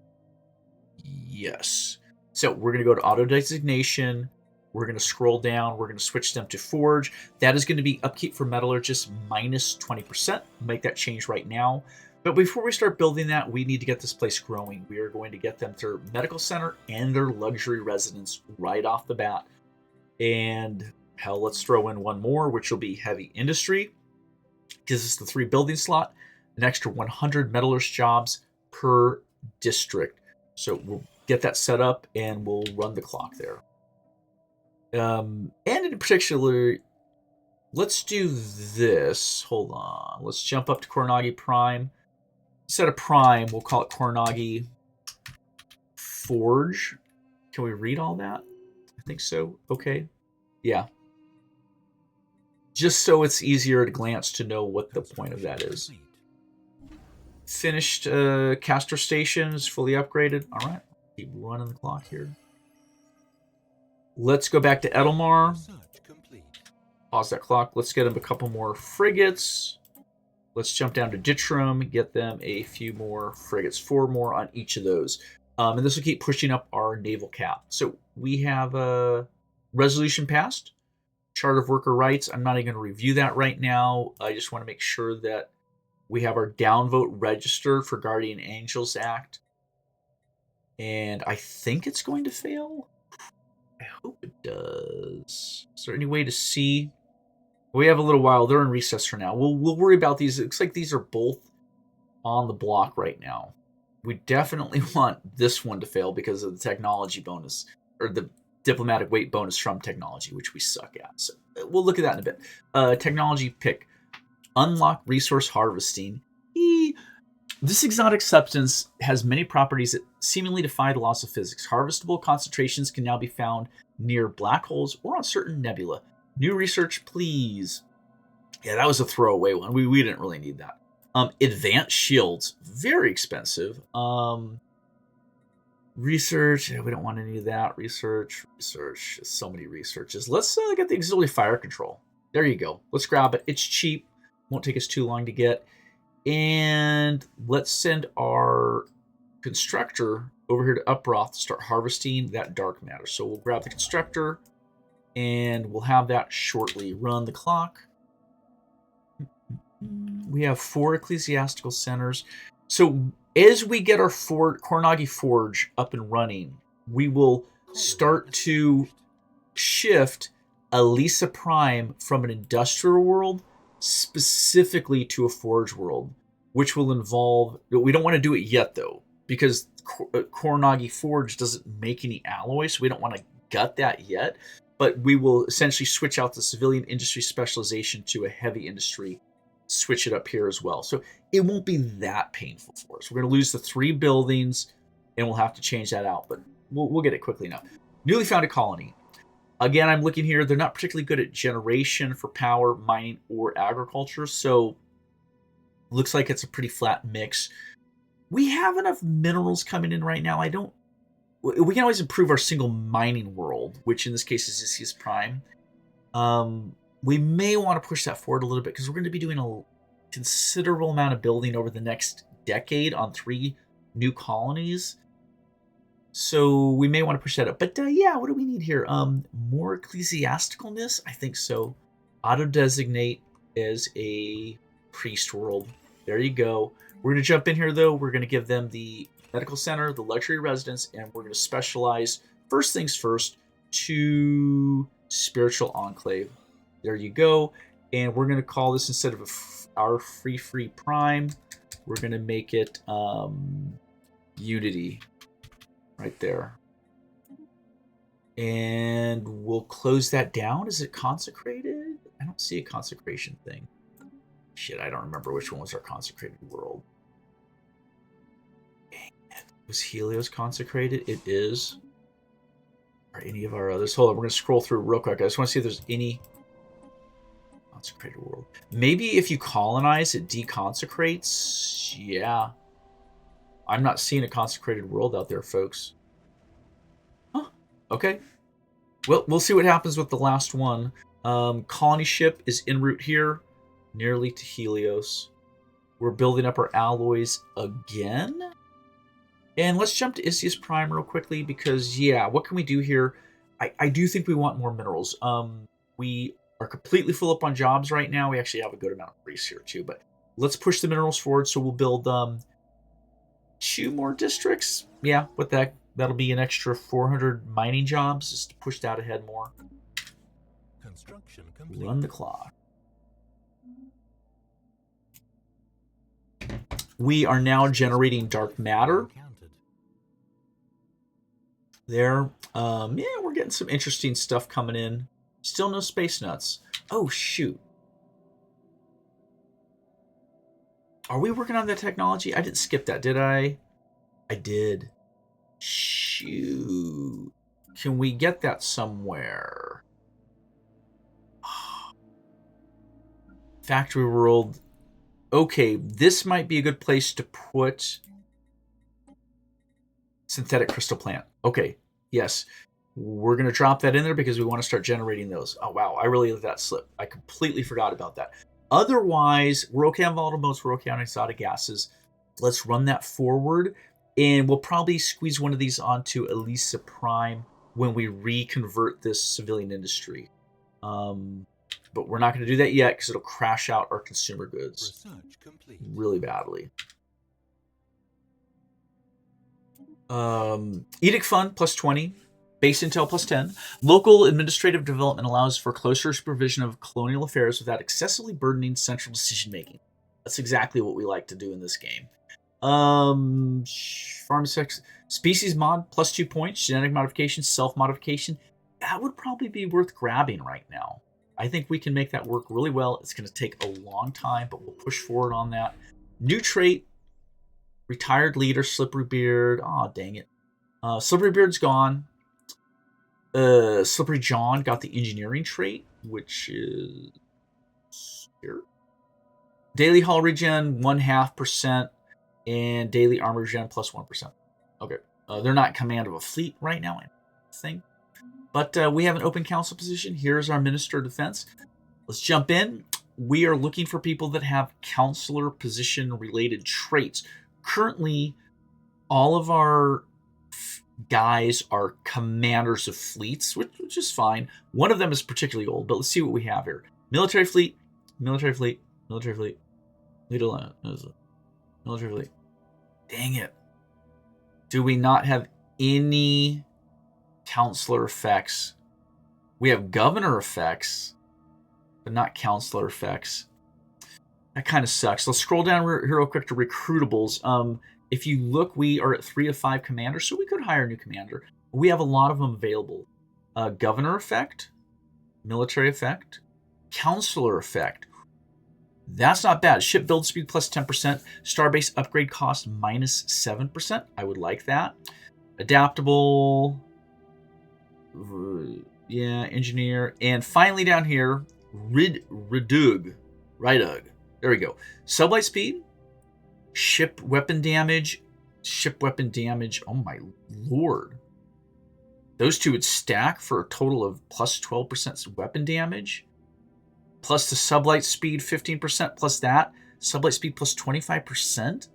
Yes. So we're going to go to auto-designation. We're going to scroll down. We're going to switch them to forge. That is going to be upkeep for metallurgists minus 20%. Make that change right now. But before we start building that, we need to get this place growing. We are going to get them their medical center and their luxury residence right off the bat. And hell, let's throw in one more, which will be heavy industry. Gives us the 3 building slot, an extra 100 metallurgist jobs per district. So we'll get that set up and we'll run the clock there. And in particular, let's do this. Hold on. Let's jump up to Koronagi Prime. Instead of Prime, we'll call it Koronagi Forge. Can we read all that? I think so. Okay. Yeah. Just so it's easier at a glance to know what the point of that is. Finished caster stations, fully upgraded. All right. Keep running the clock here. Let's go back to Edelmar. Pause that clock. Let's get them a couple more frigates. Let's jump down to Ditchrum, get them a few more frigates, 4 more on each of those. And this will keep pushing up our naval cap. So we have a resolution passed. Chart of Worker Rights. I'm not even going to review that right now. I just want to make sure that we have our downvote registered for Guardian Angels Act. And I think it's going to fail. I hope it does. Is there any way to see? We have a little while. They're in recess for now. We'll worry about these. It looks like these are both on the block right now. We definitely want this one to fail because of the technology bonus, or the diplomatic weight bonus from technology, which we suck at. So we'll look at that in a bit. Technology pick. Unlock resource harvesting. This exotic substance has many properties that seemingly defy the laws of physics. Harvestable concentrations can now be found near black holes or on certain nebula. New research, please. Yeah, that was a throwaway one. We didn't really need that. Advanced shields, very expensive. Research, we don't want any of that. Research, so many researches. Let's get the auxiliary fire control. There you go. Let's grab it. It's cheap. Won't take us too long to get. And let's send our constructor over here to Uproth to start harvesting that dark matter. So we'll grab the constructor, and we'll have that shortly. Run the clock. We have 4 ecclesiastical centers. So as we get our Koronagi Forge up and running, we will start to shift Elisa Prime from an industrial world specifically to a forge world, which will involve... We don't want to do it yet, though, because Koronagi Forge doesn't make any alloy, so we don't want to gut that yet. But we will essentially switch out the civilian industry specialization to a heavy industry, switch it up here as well. So it won't be that painful for us. We're going to lose the 3 buildings, and we'll have to change that out, but we'll get it quickly enough. Newly founded colony. Again, I'm looking here. They're not particularly good at generation for power, mining, or agriculture, so looks like it's a pretty flat mix. We have enough minerals coming in right now. We can always improve our single mining world, which in this case is Isius Prime. We may want to push that forward a little bit because we're going to be doing a considerable amount of building over the next decade on 3 new colonies. So we may want to push that up. But yeah, what do we need here? More ecclesiasticalness? I think so. Auto-designate as a priest world. There you go. We're going to jump in here, though. We're going to give them the medical center, the luxury residence, and we're going to specialize, first things first, to spiritual enclave. There you go. And we're going to call this, instead of our free prime, we're going to make it unity. Right there. And we'll close that down. Is it consecrated? I don't see a consecration thing. Shit, I don't remember which one was our consecrated world. Dang it. Was Helios consecrated? It is. Or any of our others? Hold on, we're going to scroll through real quick. I just want to see if there's any consecrated world. Maybe if you colonize, it deconsecrates. Yeah. I'm not seeing a consecrated world out there, folks. Huh. Okay. Well, we'll see what happens with the last one. Colony ship is en route here, nearly to Helios. We're building up our alloys again. And let's jump to Isius Prime real quickly because, yeah, what can we do here? I do think we want more minerals. We are completely full up on jobs right now. We actually have a good amount of grease here too, but let's push the minerals forward. So we'll build 2 more districts. Yeah, with that, that'll be an extra 400 mining jobs just to push that ahead more. Construction complete. Run the clock. We are now generating dark matter. There. Yeah, we're getting some interesting stuff coming in. Still no space nuts. Oh, shoot. Are we working on that technology? I didn't skip that, did I? I did. Shoot. Can we get that somewhere? Factory World. Okay, this might be a good place to put synthetic crystal plant. Okay, yes. We're going to drop that in there because we want to start generating those. Oh, wow. I really let that slip. I completely forgot about that. Otherwise, we're okay on volatile modes. We're okay on exotic gases. Let's run that forward. And we'll probably squeeze one of these onto Elisa Prime when we reconvert this civilian industry. But we're not going to do that yet because it'll crash out our consumer goods really badly. Edict Fund plus 20. Base Intel plus 10. Local administrative development allows for closer supervision of colonial affairs without excessively burdening central decision-making. That's exactly what we like to do in this game. Pharmaceutics species mod plus 2 points. Genetic modification, self-modification. That would probably be worth grabbing right now. I think we can make that work really well. It's going to take a long time, but we'll push forward on that. New trait. Retired leader, Slippery Beard. Aw, dang it. Slippery Beard's gone. Slippery John got the engineering trait, which is here. Daily hull regen 0.5%, and daily armor regen plus 1%. Okay, they're not in command of a fleet right now, I think. But we have an open council position. Here's our Minister of Defense. Let's jump in. We are looking for people that have counselor position related traits. Currently, all of our guys are commanders of fleets, which is fine. One of them is particularly old, but let's see what we have here. Military fleet, military fleet, military fleet, military fleet. Dang it. Do we not have any counselor effects? We have governor effects, but not counselor effects. That kind of sucks. Let's scroll down here real quick to recruitables. If you look, we are at 3 of 5 commanders, so we could hire a new commander. We have a lot of them available. Governor effect, military effect, counselor effect. That's not bad. Ship build speed plus 10%. Starbase upgrade cost minus 7%. I would like that. Adaptable. Yeah, engineer. And finally down here, Ridug. There we go. Sublight speed. Ship weapon damage. Oh my lord. Those two would stack for a total of plus 12% weapon damage. Plus the sublight speed 15% plus that. Sublight speed plus 25%.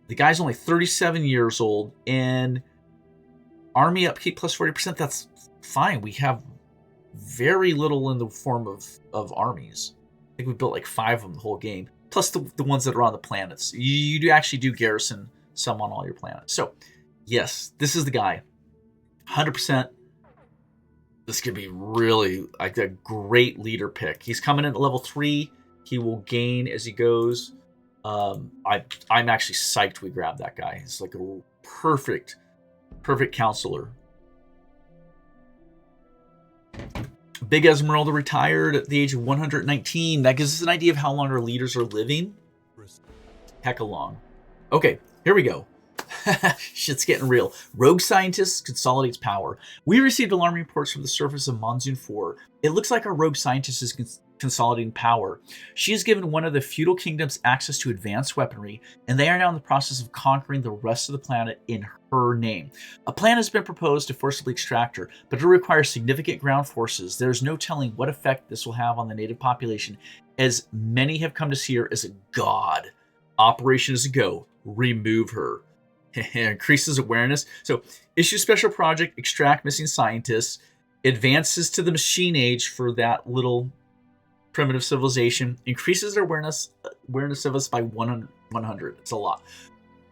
The guy's only 37 years old. And army upkeep plus 40%. That's fine. We have very little in the form of armies. I think we built like 5 of them the whole game. Plus the ones that are on the planets. You do actually do garrison some on all your planets. So, yes, this is the guy. 100%. This could be really like a great leader pick. He's coming in at level 3. He will gain as he goes. I'm actually psyched we grabbed that guy. He's like a perfect counselor. Big Esmeralda retired at the age of 119. That gives us an idea of how long our leaders are living. Heck along. Okay, here we go. Shit's getting real. Rogue Scientist consolidates power. We received alarming reports from the surface of Monsoon 4. It looks like our Rogue Scientist is consolidating power. She has given one of the feudal kingdoms access to advanced weaponry, and they are now in the process of conquering the rest of the planet in her name. A plan has been proposed to forcibly extract her, but it requires significant ground forces. There is no telling what effect this will have on the native population, as many have come to see her as a god. Operation is a go. Remove her. Increases awareness. So, issue special project, extract missing scientists, advances to the machine age for that little primitive civilization, increases their awareness of us by 100. It's a lot.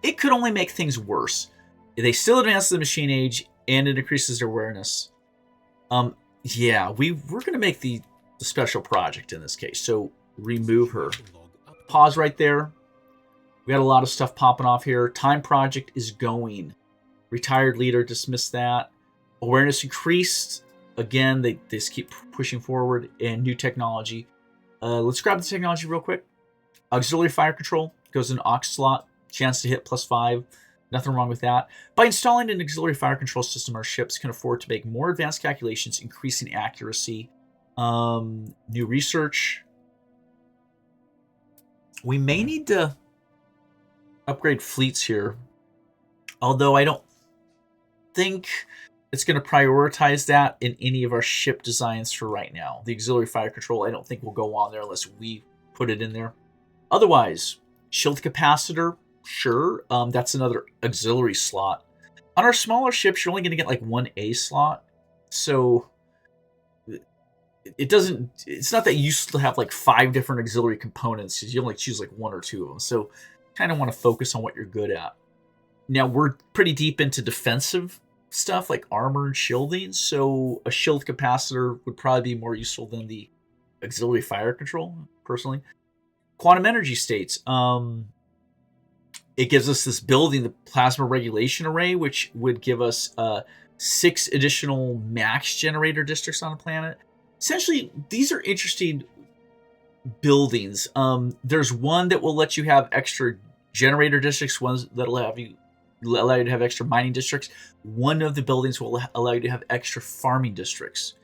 It could only make things worse. They still advance the machine age, and it increases their awareness. Yeah, we're going to make the special project in this case. So remove her. Pause right there. We got a lot of stuff popping off here. Time project is going. Retired leader, dismiss that. Awareness increased. Again, they just keep pushing forward. And new technology. Let's grab the technology real quick. Auxiliary fire control goes in aux slot. Chance to hit +5. Nothing wrong with that. By installing an auxiliary fire control system, our ships can afford to make more advanced calculations, increasing accuracy. New research. We may need to upgrade fleets here, although I don't think it's going to prioritize that in any of our ship designs for right now. The auxiliary fire control, I don't think will go on there unless we put it in there. Otherwise, shield capacitor, sure. That's another auxiliary slot. On our smaller ships, you're only going to get like one A slot, so it's not that you used to have like 5 different auxiliary components. You only choose like 1 or 2 of them. So kind of want to focus on what you're good at. Now we're pretty deep into defensive stuff like armor and shielding, so a shield capacitor would probably be more useful than the auxiliary fire control, personally. Quantum energy states. It gives us this building, the plasma regulation array, which would give us 6 additional max generator districts on the planet. Essentially, these are interesting buildings. There's one that will let you have extra generator districts, ones that'll allow you to have extra mining districts. One of the buildings will allow you to have extra farming districts.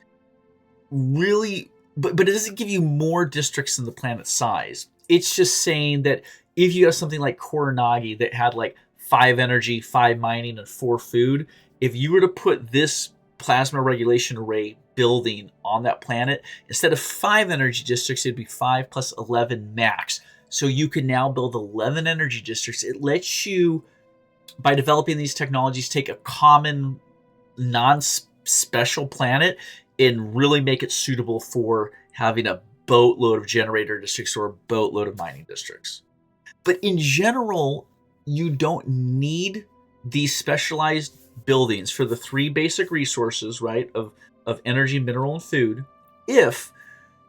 Really, but it doesn't give you more districts than the planet size. It's just saying that if you have something like Koronagi that had like 5 energy, 5 mining, and 4 food, if you were to put this plasma regulation array building on that planet, instead of 5 energy districts, it'd be 5 plus 11 max. So you can now build 11 energy districts. It lets you, by developing these technologies, take a common, non-special planet and really make it suitable for having a boatload of generator districts or a boatload of mining districts. But in general, you don't need these specialized buildings for the 3 basic resources, right, of energy, mineral, and food, if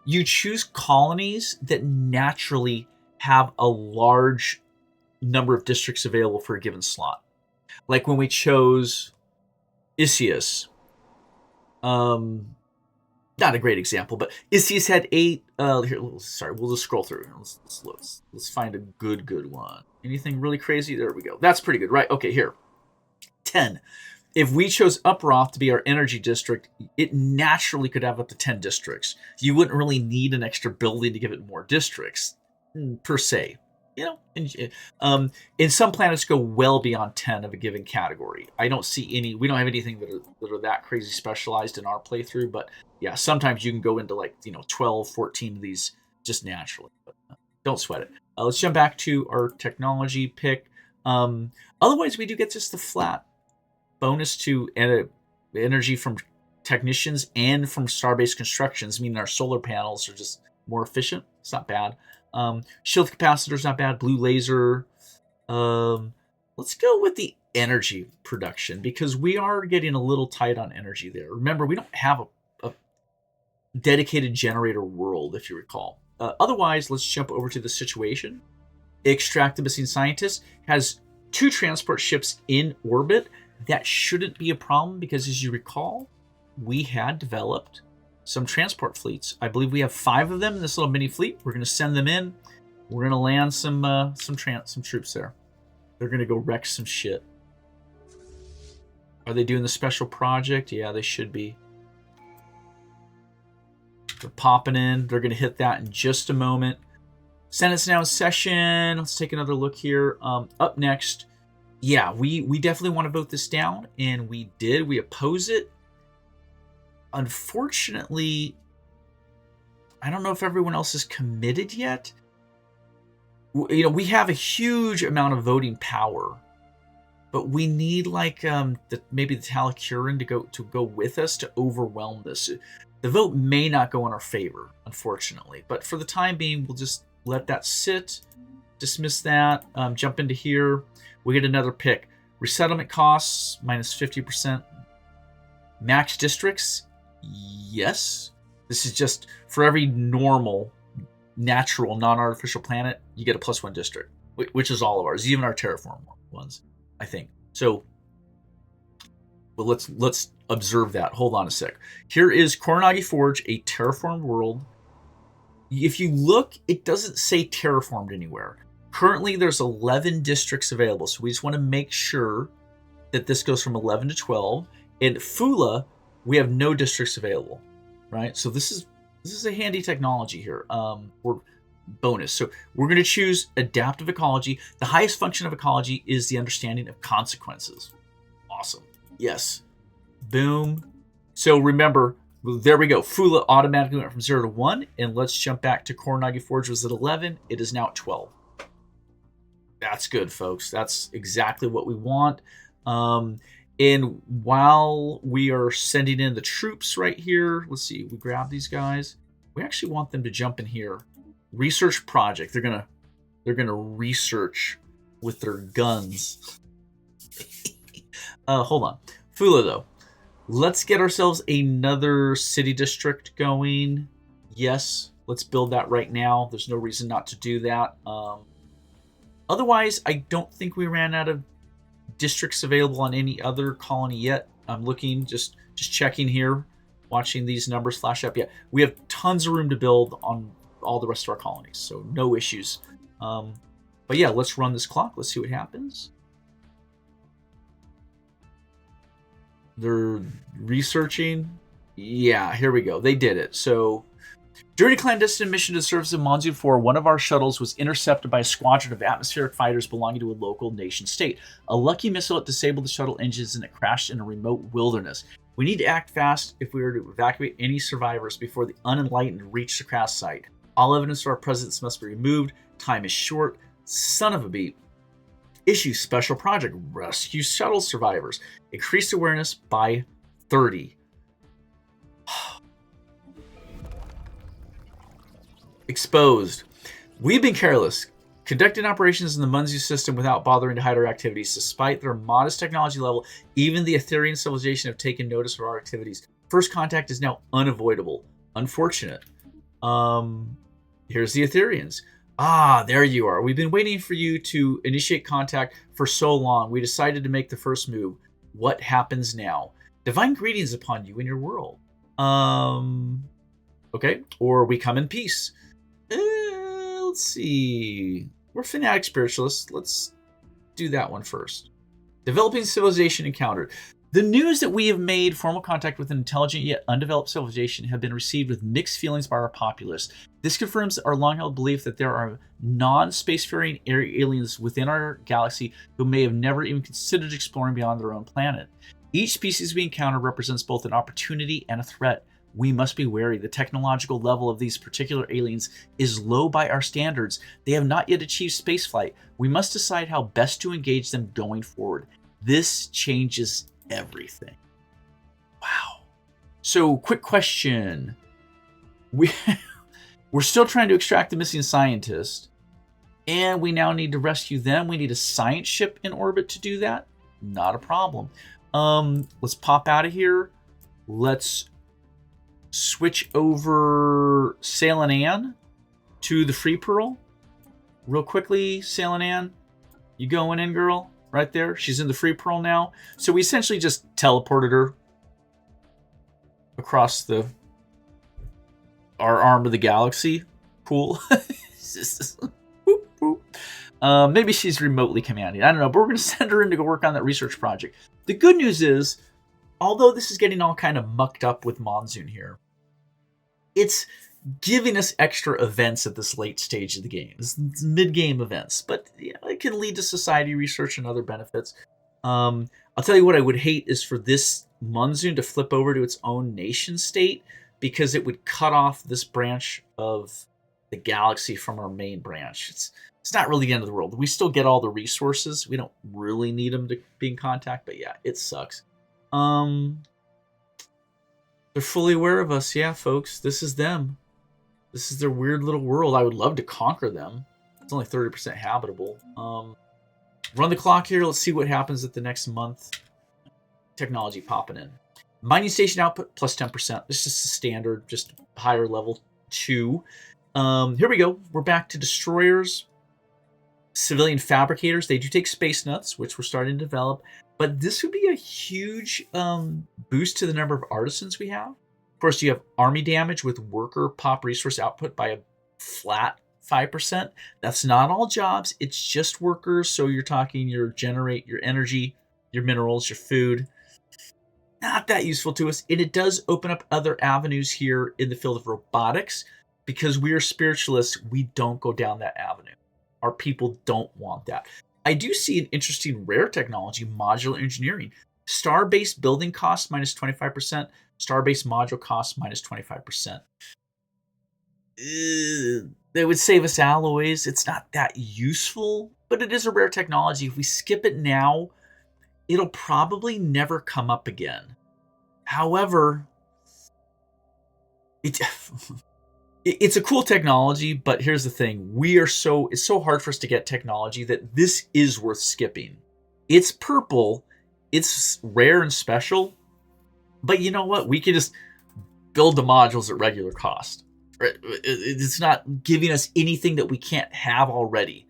you choose colonies that naturally have a large number of districts available for a given slot. Like when we chose Isius. Not a great example, but Isius had 8. Here, sorry, we'll just scroll through. Let's find a good one. Anything really crazy? There we go. That's pretty good, right? Okay, here. 10. If we chose Uproth to be our energy district, it naturally could have up to 10 districts. You wouldn't really need an extra building to give it more districts, per se. You know, and some planets go well beyond 10 of a given category. I don't see any. We don't have anything that are that crazy specialized in our playthrough. But yeah, sometimes you can go into like 12, 14 of these just naturally. But don't sweat it. Let's jump back to our technology pick. Otherwise, we do get just the flat bonus to energy from technicians and from star-based constructions, meaning our solar panels are just more efficient. It's not bad. Shield capacitor's not bad. Blue laser. Let's go with the energy production because we are getting a little tight on energy there. Remember, we don't have a dedicated generator world, if you recall. Otherwise, let's jump over to the situation. Extract the missing scientist has 2 transport ships in orbit. That shouldn't be a problem because, as you recall, we had developed some transport fleets. I believe we have 5 of them in this little mini fleet. We're going to send them in. We're going to land some troops there. They're going to go wreck some shit. Are they doing the special project? Yeah, they should be. They're popping in. They're going to hit that in just a moment. Senate's now in session. Let's take another look here. Up next, yeah, we definitely want to vote this down, and we did. We oppose it. Unfortunately, I don't know if everyone else is committed yet. You know, we have a huge amount of voting power, but we need like maybe the Talacuran to go with us to overwhelm this. The vote may not go in our favor, unfortunately, but for the time being, we'll just let that sit, dismiss that, jump into here. We get another pick. Resettlement costs, minus 50%. Max districts, yes. This is just for every normal, natural, non-artificial planet, you get a +1 district, which is all of ours, even our terraform ones, I think. So, but let's observe that. Hold on a sec. Here is Koronagi Forge, a terraformed world. If you look, it doesn't say terraformed anywhere. Currently, there's 11 districts available, so we just want to make sure that this goes from 11 to 12. In Fula, we have no districts available, right? So this is a handy technology here, or bonus. So we're going to choose adaptive ecology. The highest function of ecology is the understanding of consequences. Awesome. Yes. Boom. So remember, there we go. Fula automatically went from 0 to 1. And let's jump back to Koronagi Forge was at 11. It is now at 12. That's good, folks. That's exactly what we want. And while we are sending in the troops right here, let's see, we grab these guys. We actually want them to jump in here. Research project. They're gonna research with their guns. Hold on. Fula, though. Let's get ourselves another city district going. Yes, let's build that right now. There's no reason not to do that. Otherwise, I don't think we ran out of districts available on any other colony yet. I'm looking, just checking here, watching these numbers flash up. Yeah, we have tons of room to build on all the rest of our colonies, so no issues. But yeah, let's run this clock. Let's see what happens. They're researching. Yeah, here we go. They did it. So during a clandestine mission to the surface of Monsoon 4, one of our shuttles was intercepted by a squadron of atmospheric fighters belonging to a local nation state. A lucky missile had disabled the shuttle engines and it crashed in a remote wilderness. We need to act fast if we are to evacuate any survivors before the unenlightened reach the crash site. All evidence of our presence must be removed. Time is short. Son of a beep. Issue special project. Rescue shuttle survivors. Increased awareness by 30. Exposed. We've been careless, conducting operations in the Munzu system without bothering to hide our activities. Despite their modest technology level, even the Etherean civilization have taken notice of our activities. First contact is now unavoidable. Unfortunate. Here's the Ethereans. Ah, there you are. We've been waiting for you to initiate contact for so long. We decided to make the first move. What happens now? Divine greetings upon you in your world. Okay. Or we come in peace. Let's see. We're fanatic spiritualists. Let's do that one first. Developing civilization encountered. The news that we have made formal contact with an intelligent yet undeveloped civilization have been received with mixed feelings by our populace. This confirms our long-held belief that there are non-spacefaring aliens within our galaxy who may have never even considered exploring beyond their own planet. Each species we encounter represents both an opportunity and a threat. We must be wary. The technological level of these particular aliens is low by our standards. They have not yet achieved spaceflight. We must decide how best to engage them going forward. This changes everything. Wow. So, quick question. We're still trying to extract the missing scientist, and we now need to rescue them. We need a science ship in orbit to do that. Not a problem. Let's pop out of here. Let's switch over Sailin' Ann to the Free Pearl. Real quickly, Sailin' Ann, you going in, girl? Right there. She's in the Free Pearl now. So we essentially just teleported her across our arm of the galaxy. Cool. Maybe she's remotely commanding. I don't know, but we're going to send her in to go work on that research project. The good news is, although this is getting all kind of mucked up with Monsoon here, it's giving us extra events at this late stage of the game. It's mid-game events, but yeah, it can lead to society research and other benefits. I'll tell you what I would hate is for this monsoon to flip over to its own nation state, because it would cut off this branch of the galaxy from our main branch. It's not really the end of the world. We still get all the resources. We don't really need them to be in contact, but yeah, it sucks. They're fully aware of us. Yeah, folks, this is them. This is their weird little world. I would love to conquer them. It's only 30% habitable. Run the clock here. Let's see what happens at the next month. Technology popping in. Mining station output plus 10%. This is standard, just higher level 2. Here we go. We're back to destroyers. Civilian fabricators. They do take space nuts, which we're starting to develop. But this would be a huge boost to the number of artisans we have. Of course, you have army damage with worker pop resource output by a flat 5%. That's not all jobs. It's just workers. So you're talking your energy, your minerals, your food. Not that useful to us. And it does open up other avenues here in the field of robotics. Because we are spiritualists, we don't go down that avenue. Our people don't want that. I do see an interesting rare technology, modular engineering. Star-based building costs minus 25%. Star-based module costs minus 25%. They would save us alloys. It's not that useful, but it is a rare technology. If we skip it now, it'll probably never come up again. However, it's a cool technology, but here's the thing. It's so hard for us to get technology that this is worth skipping. It's purple. It's rare and special. But you know what? We can just build the modules at regular cost. It's not giving us anything that we can't have already.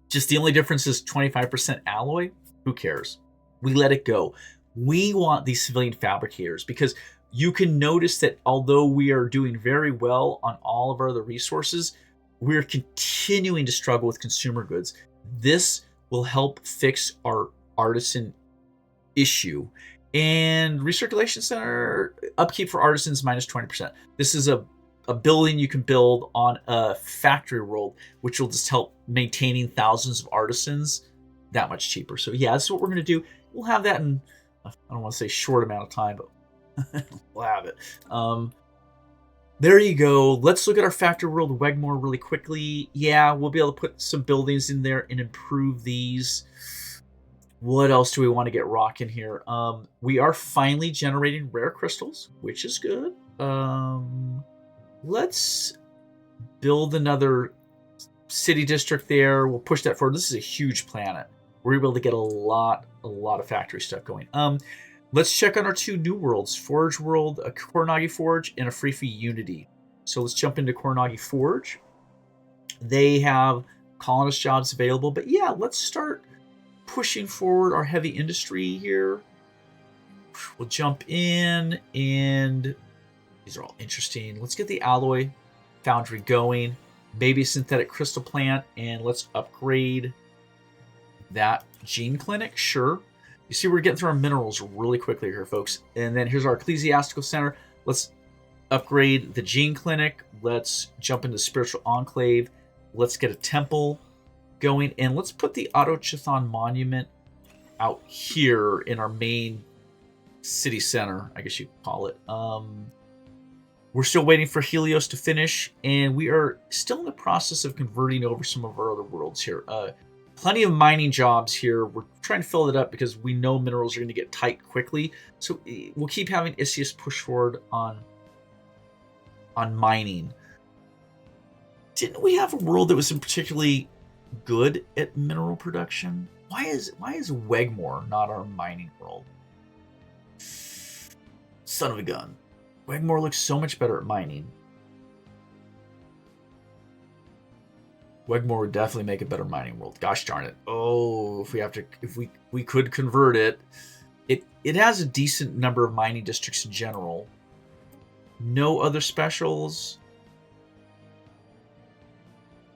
Just the only difference is 25% alloy. Who cares? We let it go. We want these civilian fabricators because you can notice that although we are doing very well on all of our other resources, we're continuing to struggle with consumer goods. This will help fix our artisan issue. And recirculation center upkeep for artisans minus 20%. This is a building you can build on a factory world, which will just help maintaining thousands of artisans that much cheaper. So yeah, this is what we're going to do. We'll have that in, I don't want to say short amount of time, but we'll have it. There you go. Let's look at our factory world Wegmore really quickly. Yeah, we'll be able to put some buildings in there and improve these. What else do we want to get rocking here? We are finally generating rare crystals, which is good. Let's build another city district there. We'll push that forward. This is a huge planet. We're able to get a lot of factory stuff going. Let's check on our two new worlds. Forge World, a Koronagi Forge, and a Free Unity. So let's jump into Koronagi Forge. They have colonist jobs available. But yeah, let's start pushing forward our heavy industry here. We'll jump in, and these are all interesting. Let's get the alloy foundry going. Maybe a synthetic crystal plant, and let's upgrade that gene clinic. Sure. You see, we're getting through our minerals really quickly here, folks. And then here's our ecclesiastical center. Let's upgrade the gene clinic. Let's jump into spiritual enclave. Let's get a temple going, and let's put the Otto Chthon monument out here in our main city center, I guess you could call it. We're still waiting for Helios to finish, and we are still in the process of converting over some of our other worlds here. Plenty of mining jobs here. We're trying to fill it up because we know minerals are going to get tight quickly. So we'll keep having Isius push forward on mining. Didn't we have a world that was particularly good at mineral production? Why is Wegmore not our mining world? Son of a gun. Wegmore looks so much better at mining. Wegmore would definitely make a better mining world. Gosh darn it. Oh, if we could convert it. It has a decent number of mining districts in general. No other specials.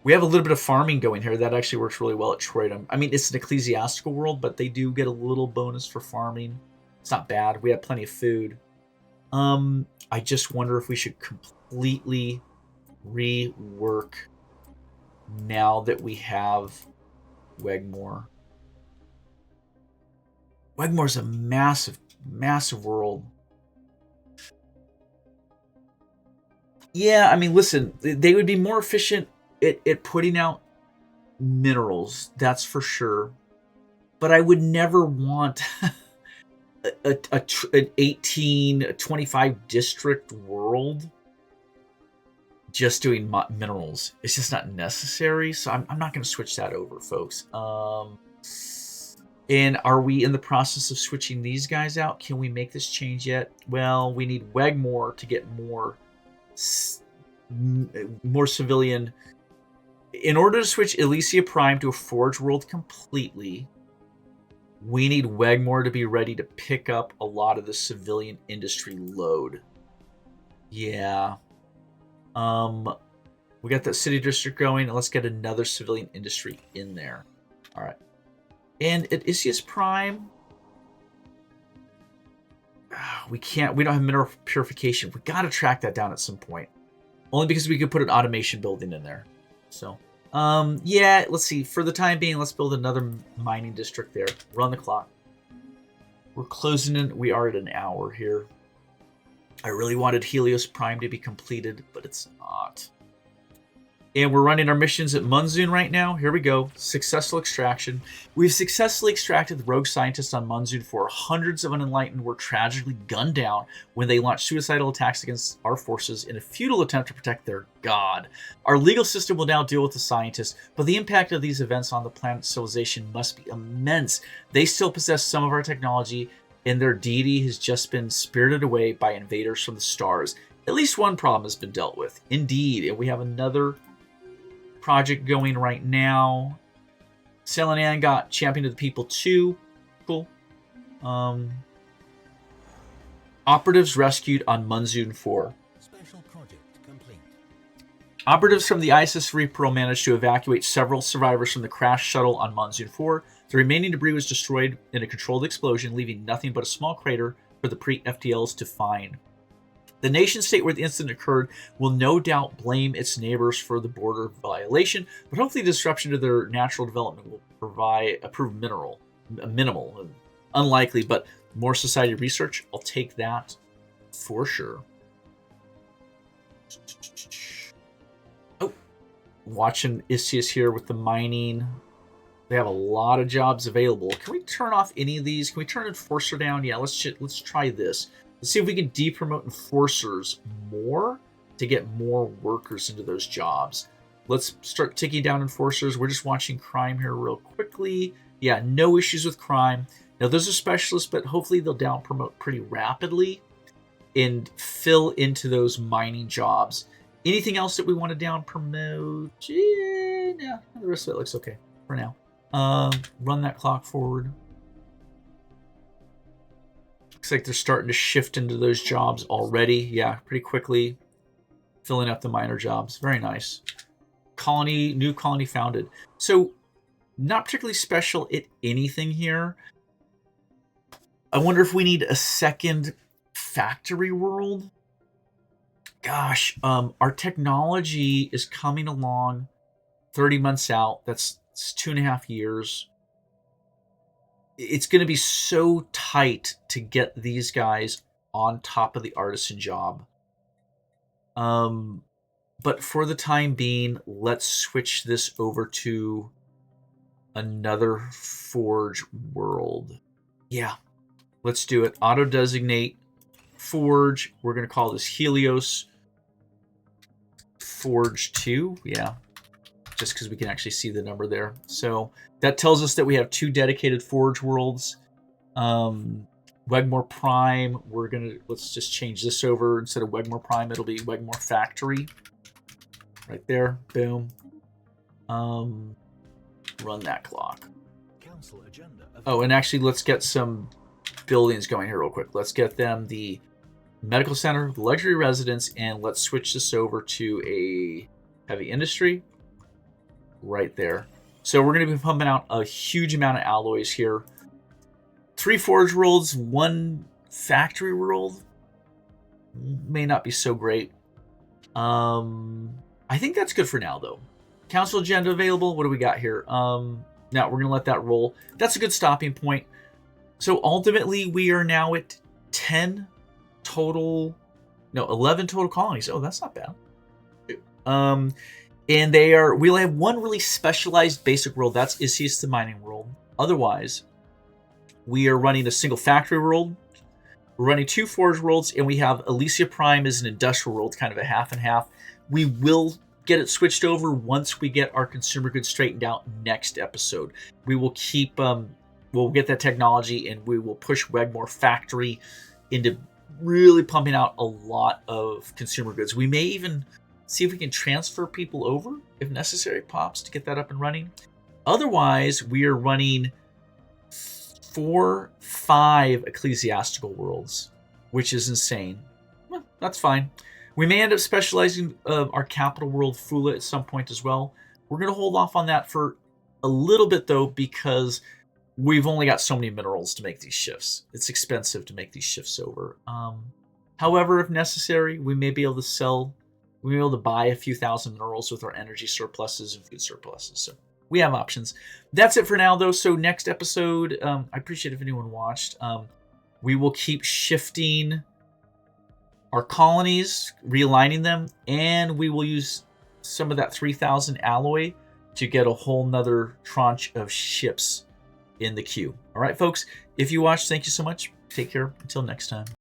We have a little bit of farming going here. That actually works really well at Troydom. I mean, it's an ecclesiastical world, but they do get a little bonus for farming. It's not bad. We have plenty of food. I just wonder if we should completely rework now that we have Wegmore. Wegmore's a massive, massive world. Yeah, I mean, listen, they would be more efficient at putting out minerals, that's for sure. But I would never want an 18, 25 district world just doing minerals. It's just not necessary, so I'm not going to switch that over, folks. And are we in the process of switching these guys out? Can we make this change yet? Well, we need Wegmore to get more civilian. In order to switch Elysia Prime to a Forge world completely, we need Wegmore to be ready to pick up a lot of the civilian industry load. Yeah. We got that city district going, and let's get another civilian industry in there. All right. And at Isius Prime, we don't have mineral purification. We got to track that down at some point. Only because we could put an automation building in there. So, yeah, let's see. For the time being, let's build another mining district there. Run the clock. We're closing in. We are at an hour here. I really wanted Helios Prime to be completed, but it's not. And we're running our missions at Munzoon right now. Here we go. Successful extraction. We've successfully extracted the rogue scientists on Munzoon 4. Hundreds of unenlightened were tragically gunned down when they launched suicidal attacks against our forces in a futile attempt to protect their god. Our legal system will now deal with the scientists, but the impact of these events on the planet's civilization must be immense. They still possess some of our technology, and their deity has just been spirited away by invaders from the stars. At least one problem has been dealt with. Indeed, and we have another project going right now. Selenan got Champion of the People 2. Cool. Operatives rescued on Munzoon 4. Special project complete. Operatives from the ISS Repro managed to evacuate several survivors from the crash shuttle on Munzoon 4. The remaining debris was destroyed in a controlled explosion, leaving nothing but a small crater for the pre-FTLs to find. The nation-state where the incident occurred will no doubt blame its neighbors for the border violation, but hopefully the disruption to their natural development will prove minimal. Unlikely, but more society research, I'll take that for sure. Oh, watching Isius here with the mining. They have a lot of jobs available. Can we turn off any of these? Can we turn Enforcer down? Yeah, let's try this. Let's see if we can depromote Enforcers more to get more workers into those jobs. Let's start ticking down Enforcers. We're just watching crime here real quickly. Yeah, no issues with crime. Now, those are specialists, but hopefully they'll down promote pretty rapidly and fill into those mining jobs. Anything else that we want to down promote? Yeah, the rest of it looks okay for now. Run that clock forward. Looks like they're starting to shift into those jobs already. Yeah, pretty quickly. Filling up the minor jobs. Very nice. New colony founded. So, not particularly special at anything here. I wonder if we need a second factory world. Gosh, our technology is coming along 30 months out. That's 2.5 years. It's going to be so tight to get these guys on top of the artisan job. But for the time being, let's switch this over to another Forge world. Yeah, let's do it. Auto-designate Forge. We're going to call this Helios Forge 2. Yeah, just because we can actually see the number there. So that tells us that we have 2 dedicated Forge worlds. Wegmore Prime, let's just change this over. Instead of Wegmore Prime, it'll be Wegmore Factory. Right there, boom. Run that clock. Council agenda. Oh, and actually, let's get some buildings going here real quick. Let's get them the medical center, the luxury residence, and let's switch this over to a heavy industry. Right there. So we're going to be pumping out a huge amount of alloys here. 3 Forge worlds, 1 factory world. May not be so great. I think that's good for now, though. Council agenda available. What do we got here? Now we're going to let that roll. That's a good stopping point. So ultimately, we are now at 10 total, no, 11 total colonies. Oh, that's not bad. And we'll have one really specialized basic world. That's Isius, the mining world. Otherwise, we are running a single factory world. We're running 2 forge worlds, and we have Elysia Prime as an industrial world, kind of a half and half. We will get it switched over once we get our consumer goods straightened out next episode. We will keep, we'll get that technology, and we will push Wegmore Factory into really pumping out a lot of consumer goods. We may even see if we can transfer people over, if necessary, pops, to get that up and running. Otherwise, we are running 4-5 ecclesiastical worlds, which is insane. Well, that's fine. We may end up specializing our capital world, Fula, at some point as well. We're going to hold off on that for a little bit, though, because we've only got so many minerals to make these shifts. It's expensive to make these shifts over. However, if necessary, we may be able to sell, we may be able to buy a few thousand minerals with our energy surpluses and food surpluses. So we have options. That's it for now, though. So next episode, I appreciate if anyone watched. We will keep shifting our colonies, realigning them, and we will use some of that 3,000 alloy to get a whole nother tranche of ships in the queue. All right, folks, if you watched, thank you so much. Take care. Until next time.